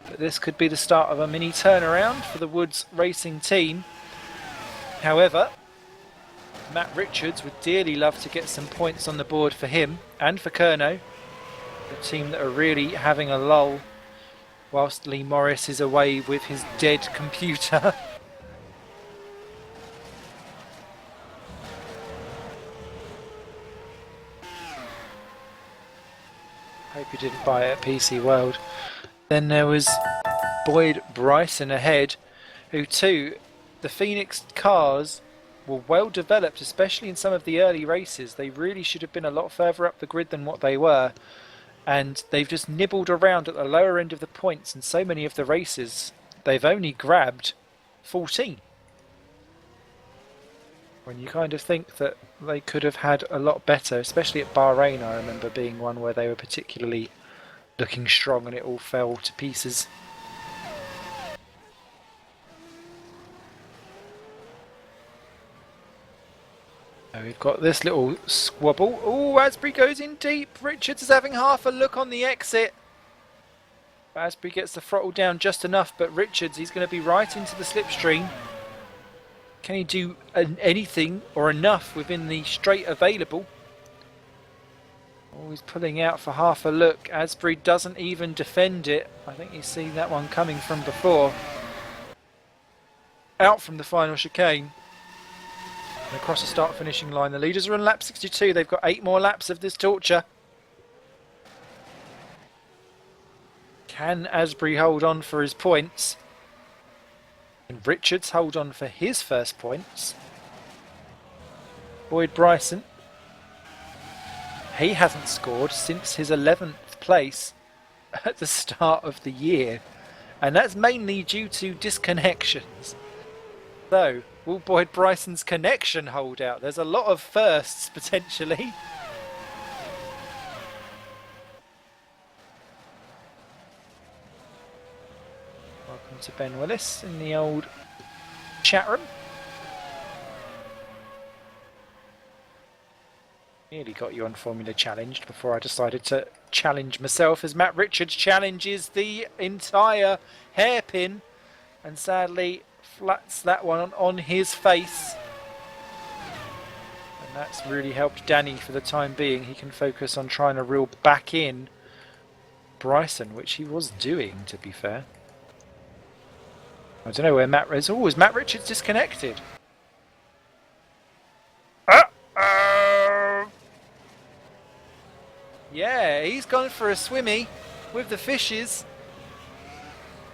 But this could be the start of a mini turnaround for the Woods Racing team. However, Matt Richards would dearly love to get some points on the board for him and for Kerno, the team that are really having a lull whilst Lee Morris is away with his dead computer. Hope you didn't buy it at PC World. Then there was Boyd Bryson ahead, who too, the Phoenix cars were well developed, especially in some of the early races. They really should have been a lot further up the grid than what they were. And they've just nibbled around at the lower end of the points in so many of the races. They've only grabbed 14. When you kind of think that they could have had a lot better, especially at Bahrain, I remember being one where they were particularly looking strong and it all fell to pieces. Now we've got this little squabble. Oh, Asbury goes in deep. Richards is having half a look on the exit. Asbury gets the throttle down just enough, but Richards, he's going to be right into the slipstream. Can he do anything or enough within the straight available? Oh, he's pulling out for half a look. Asbury doesn't even defend it. I think he's seen that one coming from before. Out from the final chicane. And across the start finishing line. The leaders are on lap 62. They've got 8 more laps of this torture. Can Asbury hold on for his points? And Richards hold on for his first points. Boyd Bryson. He hasn't scored since his 11th place at the start of the year. And that's mainly due to disconnections. So, will Boyd Bryson's connection hold out? There's a lot of firsts potentially. Welcome to Ben Willis in the old chat room. Nearly got you on Formula Challenged before I decided to challenge myself, as Matt Richards challenges the entire hairpin and sadly flats that one on his face. And that's really helped Danny for the time being. He can focus on trying to reel back in Bryson, which he was doing, to be fair. I don't know where Matt is. Oh, is Matt Richards disconnected? Yeah, he's gone for a swimmy with the fishes.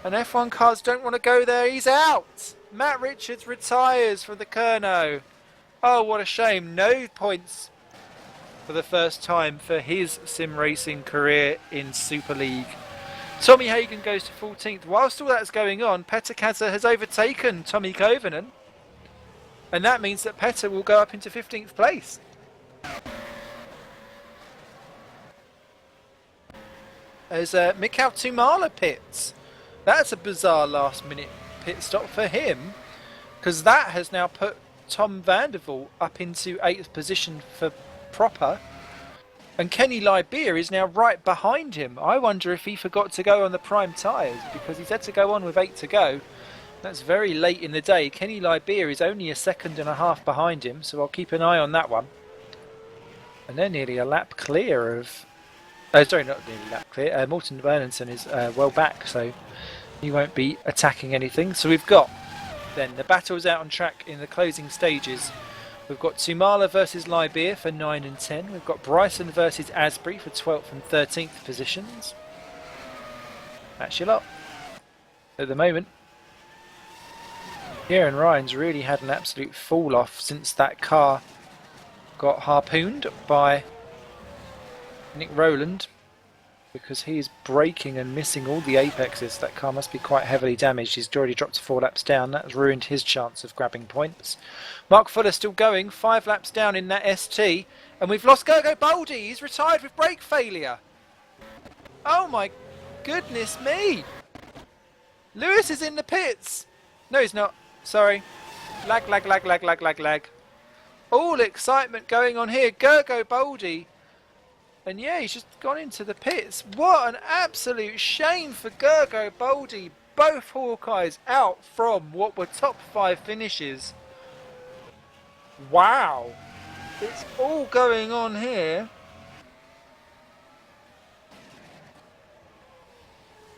And F1 cars don't want to go there. He's out. Matt Richards retires from the Kerno. Oh, what a shame. No points for the first time for his sim racing career in Superleague. Tommy Hagen goes to 14th. Whilst all that's going on, Petter Kaza has overtaken Tommy Kovenen. And that means that Petter will go up into 15th place. As Mikhail Tumala pits. That's a bizarre last minute pit stop for him, because that has now put Tom Vandervoort up into 8th position for proper, and Kenny Lybeer is now right behind him. I wonder if he forgot to go on the prime tyres, because he's had to go on with 8 to go. That's very late in the day. Kenny Lybeer is only a second and a half behind him, so I'll keep an eye on that one. And they're nearly a lap clear of... sorry, not nearly lap clear. Morten Bernenson is well back, so he won't be attacking anything. So we've got then the battles out on track in the closing stages. We've got Tumala versus Lybeer for 9 and 10. We've got Bryson versus Asbury for 12th and 13th positions. That's your lot at the moment. Kieran Ryan's really had an absolute fall off since that car got harpooned by Nick Rowland, because he's braking and missing all the apexes. That car must be quite heavily damaged. He's already dropped 4 laps down. That's ruined his chance of grabbing points. Mark Fuller still going, 5 laps down in that ST, and we've lost Gergo Baldi. He's retired with brake failure. Oh my goodness me! Lewis is in the pits. No, he's not. Sorry. Lag. All excitement going on here. Gergo Baldi. And yeah, he's just gone into the pits. What an absolute shame for Gergo Baldi. Both Hawkeyes out from what were top 5 finishes. Wow. It's all going on here.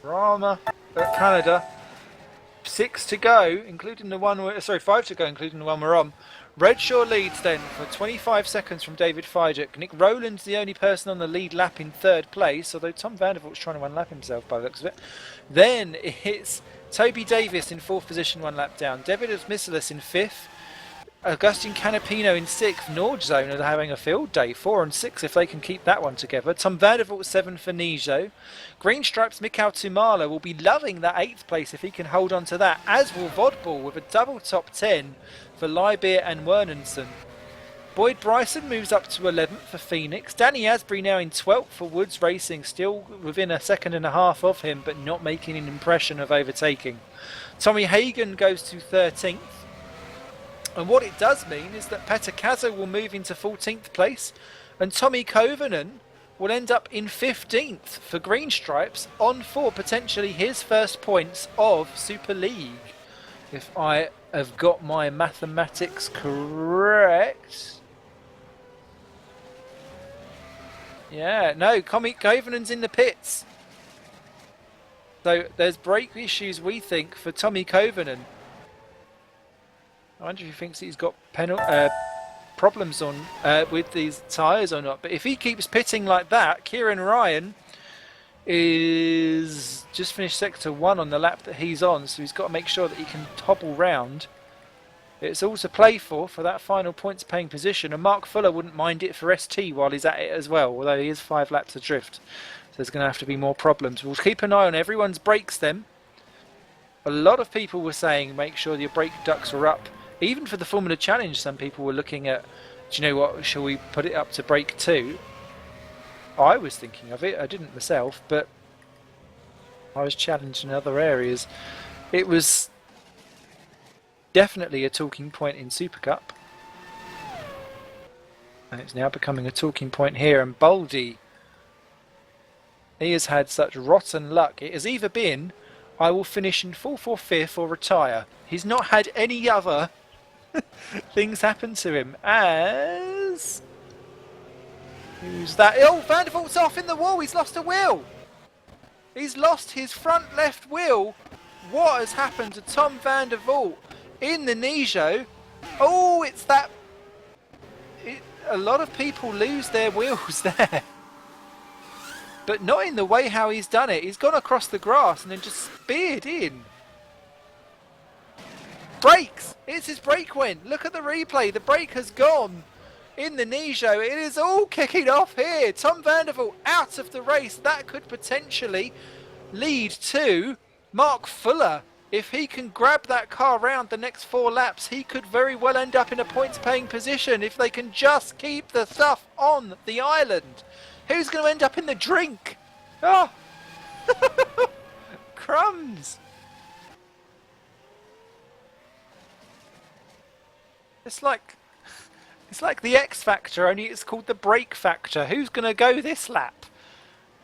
Rama at Canada. 6 to go, including the one we're... Sorry, 5 to go, including the one we're on. Redshaw leads then for 25 seconds from David Fidek. Nick Rowland's the only person on the lead lap in 3rd place, although Tom Vandervoort's trying to unlap himself by the looks of it. Then it's Toby Davis in 4th position, 1 lap down. David Miselis in 5th. Augustin Canapino in 6th. Nord Zone are having a field day, 4 and 6 if they can keep that one together. Tom Vandervoort 7 for Nijo. Green Stripes Mikhail Tumala will be loving that 8th place if he can hold on to that, as will Vodball with a double top 10 for Lybeer and Wernenson. Boyd Bryson moves up to 11th for Phoenix. Danny Asbury now in 12th for Woods Racing, still within a second and a half of him, but not making an impression of overtaking. Tommy Hagen goes to 13th. And what it does mean is that Petter Kaza will move into 14th place and Tommy Kovanen will end up in 15th for Green Stripes on for potentially his first points of Super League. If I have got my mathematics correct. Yeah, no, Kovanen's in the pits. So there's brake issues, we think, for Tommy Kovanen. I wonder if he thinks he's got problems on with these tyres or not. But if he keeps pitting like that, Kieran Ryan is just finished sector 1 on the lap that he's on, so he's got to make sure that he can hobble round. It's all to play for that final points paying position, and Mark Fuller wouldn't mind it for ST while he's at it as well, although he is 5 laps adrift. So there's going to have to be more problems. We'll keep an eye on everyone's brakes then. A lot of people were saying make sure your brake ducts are up. Even for the Formula Challenge, some people were looking at, do you know what, shall we put it up to brake 2? I was thinking of it, I didn't myself, but I was challenged in other areas. It was definitely a talking point in Super Cup. And it's now becoming a talking point here. And Baldy, he has had such rotten luck. It has either been, I will finish in 4th or 5th or retire. He's not had any other things happen to him. As... who's that? Oh, Vandervoort's off in the wall. He's lost a wheel. He's lost his front left wheel. What has happened to Tom Vandervoort in the Nijo? Oh, it's that... a lot of people lose their wheels there. But not in the way how he's done it. He's gone across the grass and then just speared in. Brakes! It's his brake went. Look at the replay. The brake has gone in the Nijo. It is all kicking off here. Tom Vandervoort out of the race. That could potentially lead to Mark Fuller. If he can grab that car round the next 4 laps, he could very well end up in a points-paying position if they can just keep the stuff on the island. Who's going to end up in the drink? Oh! Crumbs! It's like the X Factor, only it's called the Brake Factor. Who's going to go this lap?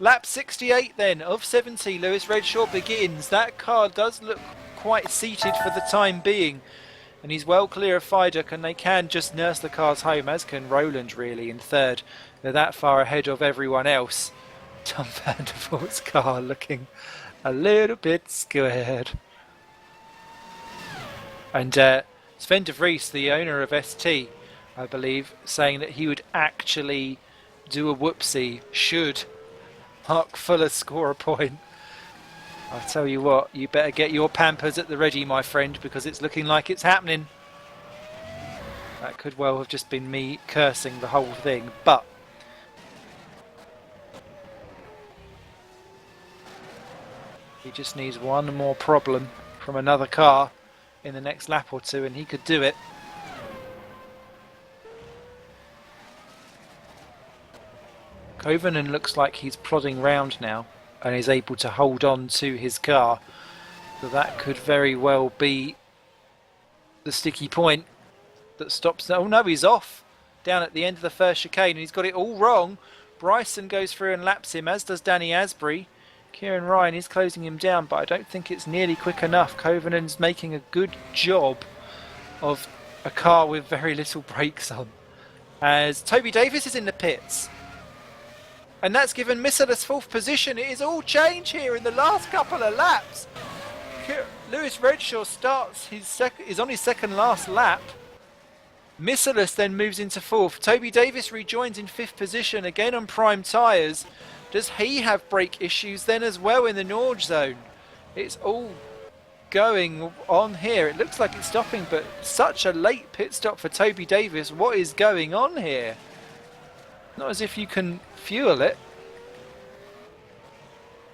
Lap 68 then, of 70, Lewis Redshaw begins. That car does look quite seated for the time being. And he's well clear of Fidek, and they can just nurse the cars home, as can Rowland really in 3rd. They're that far ahead of everyone else. Tom Vandervoort's car looking a little bit scared. And Sven de Vries, the owner of ST, I believe, saying that he would actually do a whoopsie should Mark Fuller score a point. I'll tell you what, you better get your Pampers at the ready, my friend, because it's looking like it's happening. That could well have just been me cursing the whole thing, but he just needs one more problem from another car in the next lap or 2 and he could do it. Kovanen looks like he's plodding round now and is able to hold on to his car. So that could very well be the sticky point that stops... Oh no, he's off down at the end of the first chicane and he's got it all wrong. Bryson goes through and laps him, as does Danny Asbury. Kieran Ryan is closing him down, but I don't think it's nearly quick enough. Kovanen's making a good job of a car with very little brakes on, as Toby Davis is in the pits. And that's given Missalus 4th position. It is all change here in the last couple of laps. Lewis Redshaw starts is on his second last lap. Missalus then moves into 4th. Toby Davis rejoins in 5th position, again on prime tyres. Does he have brake issues then as well in the Norge zone? It's all going on here. It looks like it's stopping, but such a late pit stop for Toby Davis. What is going on here? Not as if you can fuel it,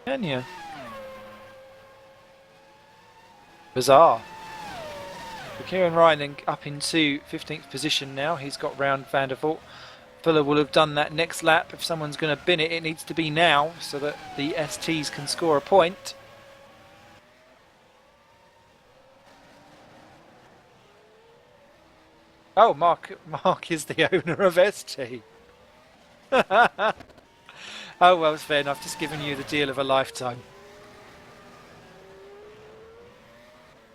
can you? Bizarre. Kieran Ryan then up into 15th position now. He's got round Van der Voort. Fuller will have done that next lap. If someone's going to bin it, it needs to be now so that the STs can score a point. Oh, Mark is the owner of ST. Oh well, Sven, I've just given you the deal of a lifetime.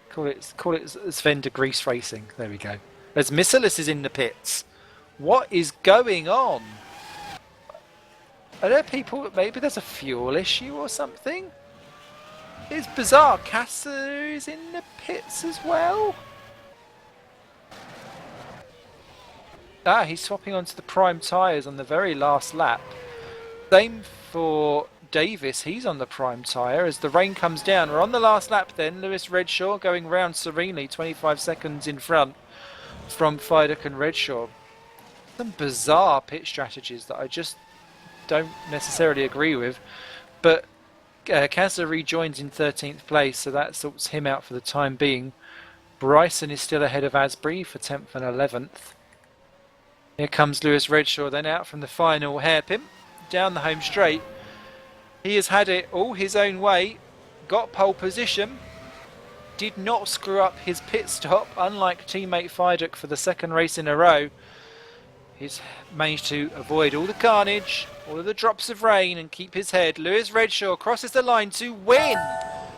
Call it Sven de Grease Racing. There we go. As Missalus is in the pits. What is going on? Are there people, maybe there's a fuel issue or something? It's bizarre. Kasser is in the pits as well. Ah, he's swapping onto the prime tyres on the very last lap. Same for Davis, he's on the prime tyre as the rain comes down. We're on the last lap then. Lewis Redshaw going round serenely, 25 seconds in front from Fidek and Redshaw. Some bizarre pit strategies that I just don't necessarily agree with. But Kasser rejoins in 13th place, so that sorts him out for the time being. Bryson is still ahead of Asbury for 10th and 11th. Here comes Lewis Redshaw then out from the final hairpin, down the home straight. He has had it all his own way, got pole position, did not screw up his pit stop, unlike teammate Fidek for the second race in a row. He's managed to avoid all the carnage, all of the drops of rain and keep his head. Lewis Redshaw crosses the line to win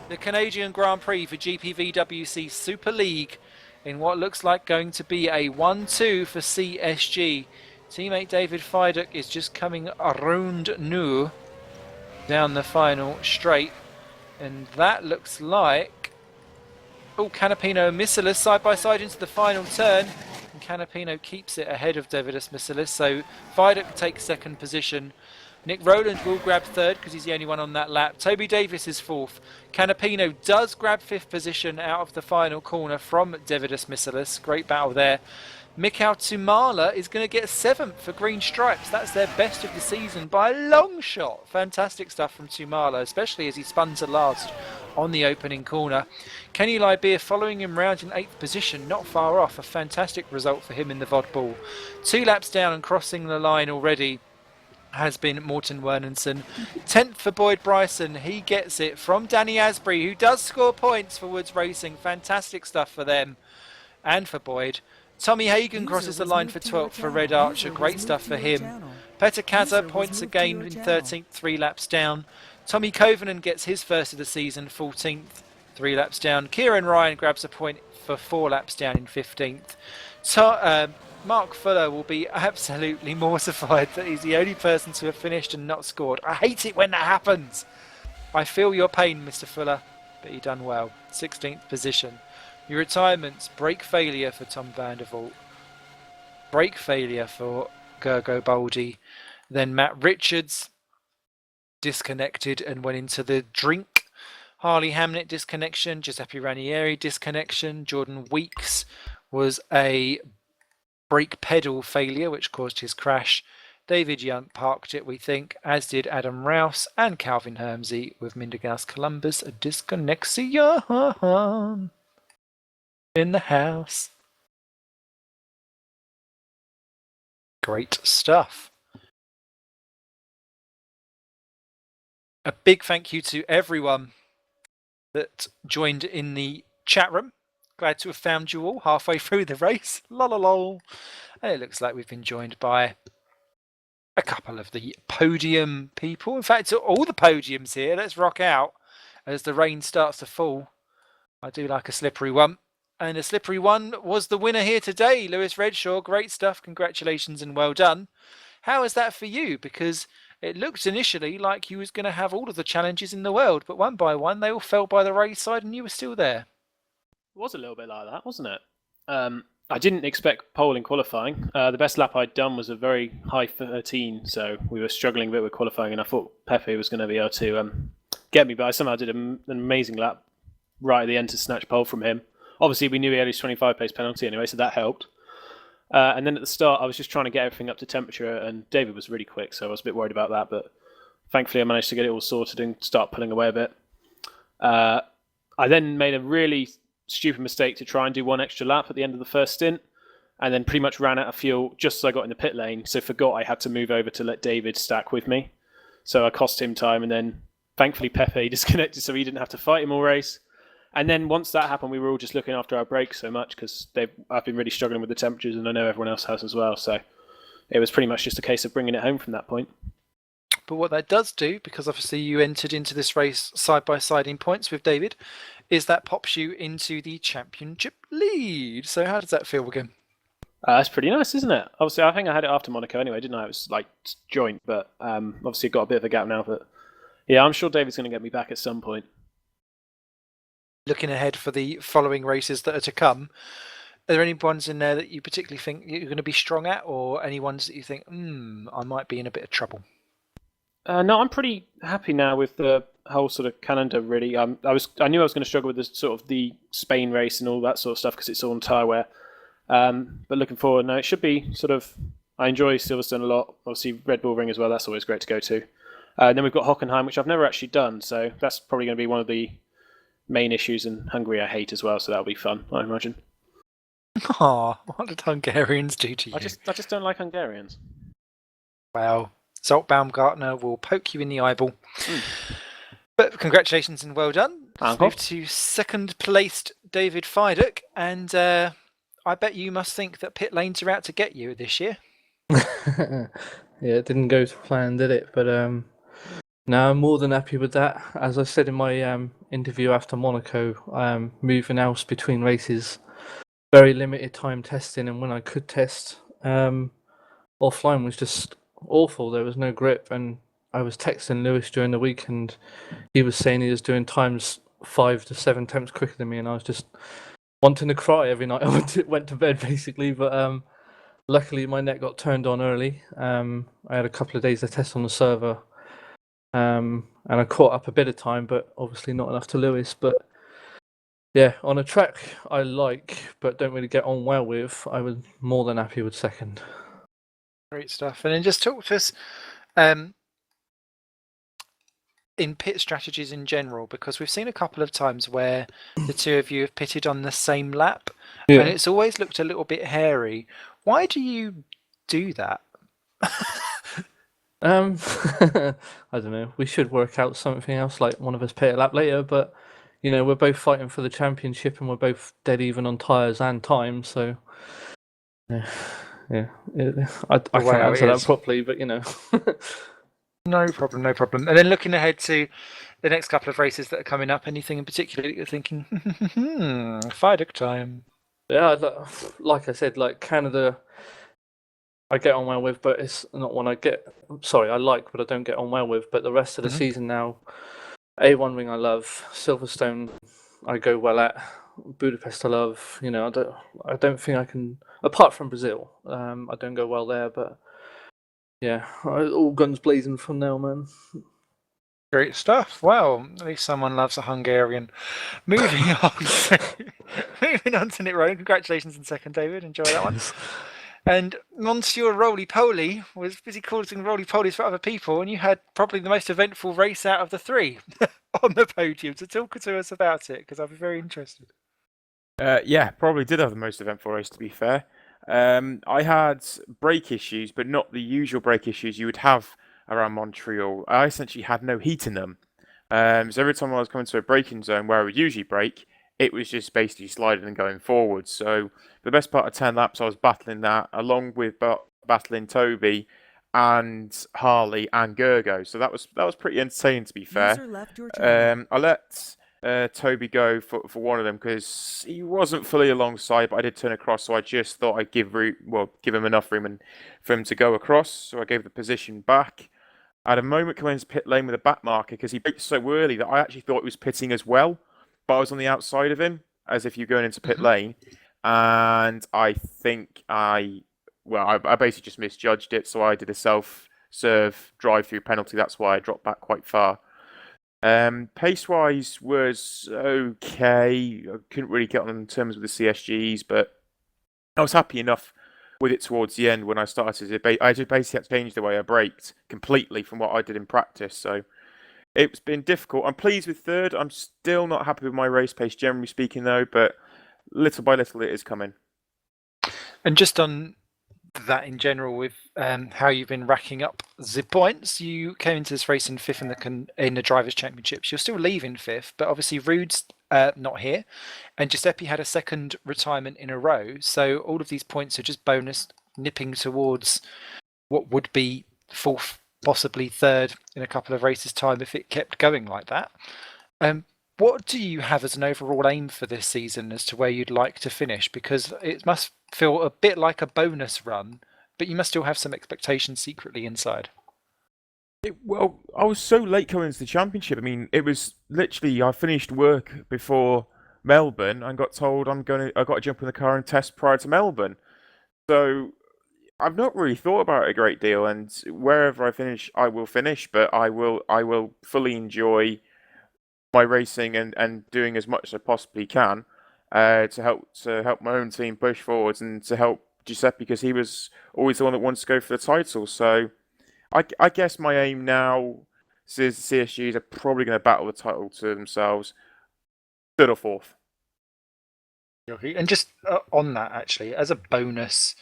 the Canadian Grand Prix for GPVWC Super League in what looks like going to be a 1-2 for CSG. Teammate David Fidek is just coming around now down the final straight, and that looks like, oh, Canapino and Missalus side by side into the final turn, and Canapino keeps it ahead of Davidus Missalus, so Fidek takes second position. Nick Rowland will grab third because he's the only one on that lap. Toby Davis is fourth. Canapino does grab fifth position out of the final corner from Davidus Missalus. Great battle there. Mikhail Tumala is going to get 7th for Green Stripes. That's their best of the season by a long shot. Fantastic stuff from Tumala, especially as he spun to last on the opening corner. Kenny Lybeer following him round in 8th position, not far off. A fantastic result for him in the Vodball. 2 laps down and crossing the line already has been Morten Wernerson. 10th for Boyd Bryson. He gets it from Danny Asbury, who does score points for Woods Racing. Fantastic stuff for them and for Boyd. Tommy Hagen crosses the line for 12th for Red Archer. Great stuff for him. Petter Kaza points again in 13th, 3 laps down. Tommy Kovanen gets his first of the season, 14th, 3 laps down. Kieran Ryan grabs a point for 4 laps down in 15th. Mark Fuller will be absolutely mortified that he's the only person to have finished and not scored. I hate it when that happens. I feel your pain, Mr. Fuller, but he done well. 16th position. Your retirements, brake failure for Tom van der Voort. Brake failure for Gergo Baldi. Then Matt Richards disconnected and went into the drink. Harley Hamnet disconnection. Giuseppe Ranieri disconnection. Jordan Weeks was a brake pedal failure which caused his crash. David Young parked it, we think, as did Adam Rouse and Calvin Hermsey with Mindergas Columbus a disconnection in the house. Great stuff. A big thank you to everyone that joined in the chat room. Glad to have found you all halfway through the race. Lol. And it looks like we've been joined by a couple of the podium people. In fact, all the podiums here. Let's rock out as the rain starts to fall. I do like a slippery one. And a slippery one was the winner here today, Lewis Redshaw. Great stuff. Congratulations and well done. How is that for you? Because it looked initially like you was going to have all of the challenges in the world, but one by one they all fell by the wayside and you were still there. It was a little bit like that, wasn't it? I didn't expect pole in qualifying. The best lap I'd done was a very high 13, so we were struggling a bit with qualifying, and I thought Pepe was going to be able to get me, but I somehow did an amazing lap right at the end to snatch pole from him. Obviously, we knew he had his 25 pace penalty anyway, so that helped. And then at the start, I was just trying to get everything up to temperature, and David was really quick, so I was a bit worried about that, but thankfully I managed to get it all sorted and start pulling away a bit. I then made a really stupid mistake to try and do one extra lap at the end of the first stint, and then pretty much ran out of fuel just as I got in the pit lane, so forgot I had to move over to let David stack with me. So I cost him time, and then thankfully Pepe disconnected so he didn't have to fight him all race. And then once that happened, we were all just looking after our brakes so much because I've been really struggling with the temperatures, and I know everyone else has as well. So it was pretty much just a case of bringing it home from that point. But what that does do, because obviously you entered into this race side by side in points with David, is that pops you into the championship lead. So how does that feel again? That's pretty nice, isn't it? Obviously, I think I had it after Monaco anyway, didn't I? It was like joint, but obviously got a bit of a gap now. But yeah, I'm sure David's going to get me back at some point. Looking ahead for the following races that are to come, are there any ones in there that you particularly think you're going to be strong at, or any ones that you think, I might be in a bit of trouble? No, I'm pretty happy now with the whole sort of calendar. Really, I knew I was going to struggle with the sort of the Spain race and all that sort of stuff because it's all on tyre wear. But looking forward, no, it should be sort of. I enjoy Silverstone a lot. Obviously, Red Bull Ring as well. That's always great to go to. Then we've got Hockenheim, which I've never actually done, so that's probably going to be one of the main issues. And Hungary, I hate as well, so that'll be fun, I imagine. Oh, what did Hungarians do to you? I just don't like Hungarians. Wow. Zolt Baumgartner will poke you in the eyeball. But congratulations and well done. Let's move to second placed David Fidek, and I bet you must think that pit lanes are out to get you this year. Yeah, it didn't go to plan, did it? But no, I'm more than happy with that. As I said in my interview after Monaco, moving else between races, very limited time testing, and when I could test, offline was just awful. There was no grip, and I was texting Lewis during the week, and he was saying he was doing times 5 to 7 attempts quicker than me, and I was just wanting to cry every night I went to bed, basically. But luckily, my net got turned on early. I had a couple of days to test on the server, and I caught up a bit of time, but obviously not enough to Lewis. But yeah, on a track I like, but don't really get on well with, I was more than happy with second. Great stuff. And then just talk to us in pit strategies in general, because we've seen a couple of times where the two of you have pitted on the same lap, and it's always looked a little bit hairy. Why do you do that? I don't know. We should work out something else, like one of us pit a lap later, but you know, we're both fighting for the championship and we're both dead even on tyres and time, so I can't answer that properly, but you know. No problem. And then looking ahead to the next couple of races that are coming up, anything in particular that you're thinking, Fidek time? Yeah, like I said, like Canada, I get on well with, but it's not one I like, but I don't get on well with. But the rest of the season now, A1 Ring I love, Silverstone I go well at, Budapest I love. You know, I don't think I can, apart from Brazil, I don't go well there. But yeah, all guns blazing from now, man. Great stuff. Well, at least someone loves a Hungarian. Moving on to Nick Rowan. Congratulations in second, David. Enjoy that one. And Monsieur Roly Poly was busy causing roly polies for other people, and you had probably the most eventful race out of the three on the podium. So talk to us about it, because I'd be very interested. Yeah, probably did have the most eventful race, to be fair. I had brake issues, but not the usual brake issues you would have around Montreal. I essentially had no heat in them. So every time I was coming to a braking zone where I would usually brake, it was just basically sliding and going forward. So for the best part of 10 laps, I was battling that, along with battling Toby and Harley and Gergo. So that was pretty entertaining, to be fair. I let Toby go for one of them because he wasn't fully alongside, but I did turn across, so I just thought I'd give him enough room and for him to go across. So I gave the position back. I had a moment coming into pit lane with a back marker because he pitted so early that I actually thought he was pitting as well, but I was on the outside of him as if you're going into pit lane, and I think I basically just misjudged it, so I did a self-serve drive-through penalty. That's why I dropped back quite far. Pace-wise was okay. I couldn't really get on in terms of the CSGs, but I was happy enough with it towards the end when I started. I just basically had to change the way I braked completely from what I did in practice. So it's been difficult. I'm pleased with third. I'm still not happy with my race pace, generally speaking, though. But little by little, it is coming. And just on that in general, with how you've been racking up the points, you came into this race in fifth in the Drivers' Championships. You're still leaving fifth, but obviously Rude's not here, and Giuseppe had a second retirement in a row. So all of these points are just bonus, nipping towards what would be fourth, possibly third in a couple of races' time if it kept going like that. What do you have as an overall aim for this season as to where you'd like to finish? Because it must feel a bit like a bonus run, but you must still have some expectations secretly inside. Well, I was so late coming into the championship. I mean, it was literally I finished work before Melbourne and got told I got to jump in the car and test prior to Melbourne. So I've not really thought about it a great deal, and wherever I finish, I will finish. But I will fully enjoy my racing and doing as much as I possibly can to help my own team push forwards and to help Giuseppe because he was always the one that wants to go for the title. So I guess my aim now is the CSGs are probably going to battle the title to themselves, third or fourth. And just on that, actually, as a bonus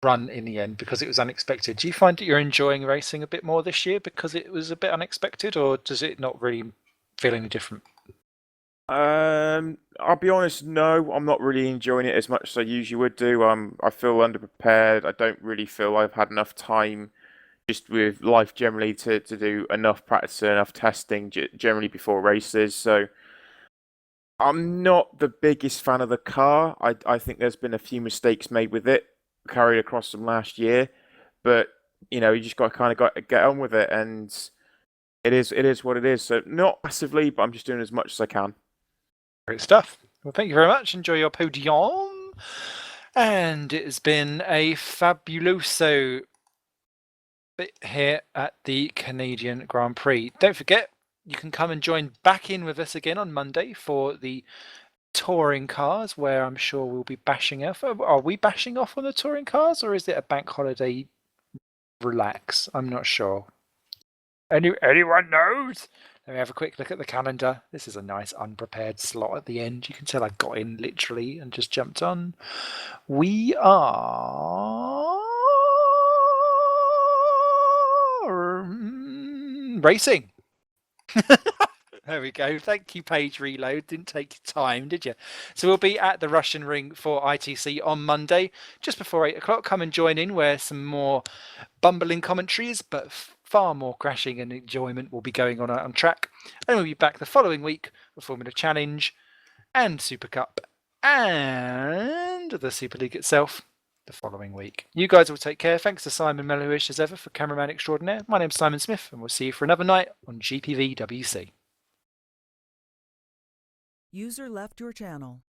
run in the end, because it was unexpected, do you find that you're enjoying racing a bit more this year because it was a bit unexpected, or does it not really feel any different? I'll be honest, no, I'm not really enjoying it as much as I usually would do. I feel underprepared. I don't really feel I've had enough time just with life generally to do enough practice, enough testing generally before races. So I'm not the biggest fan of the car. I think there's been a few mistakes made with it, carried across from last year. But you just got to get on with it, and it is what it is. So not massively, but I'm just doing as much as I can. Great stuff. Well, thank you very much. Enjoy your podium. And it has been a fabuloso bit here at the Canadian Grand Prix. Don't forget, you can come and join back in with us again on Monday for the touring cars, where I'm sure we'll be bashing off. Are we bashing off on the touring cars, or is it a bank holiday relax? I'm not sure. Anyone knows? Let me have a quick look at the calendar. This is a nice unprepared slot at the end. You can tell I got in literally and just jumped on. We are racing. There we go. Thank you, Page Reload. Didn't take time, did you? So we'll be at the Russian Ring for ITC on Monday, just before 8 o'clock. Come and join in where some more bumbling commentaries, but far more crashing and enjoyment will be going on track. And we'll be back the following week with Formula Challenge and Super Cup and the Super League itself the following week. You guys will take care. Thanks to Simon Mellowish as ever for cameraman extraordinaire. My name's Simon Smith, and we'll see you for another night on GPVWC. User left your channel.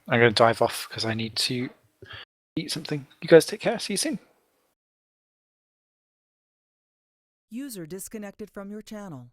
I'm going to dive off because I need to eat something. You guys take care. See you soon. User disconnected from your channel.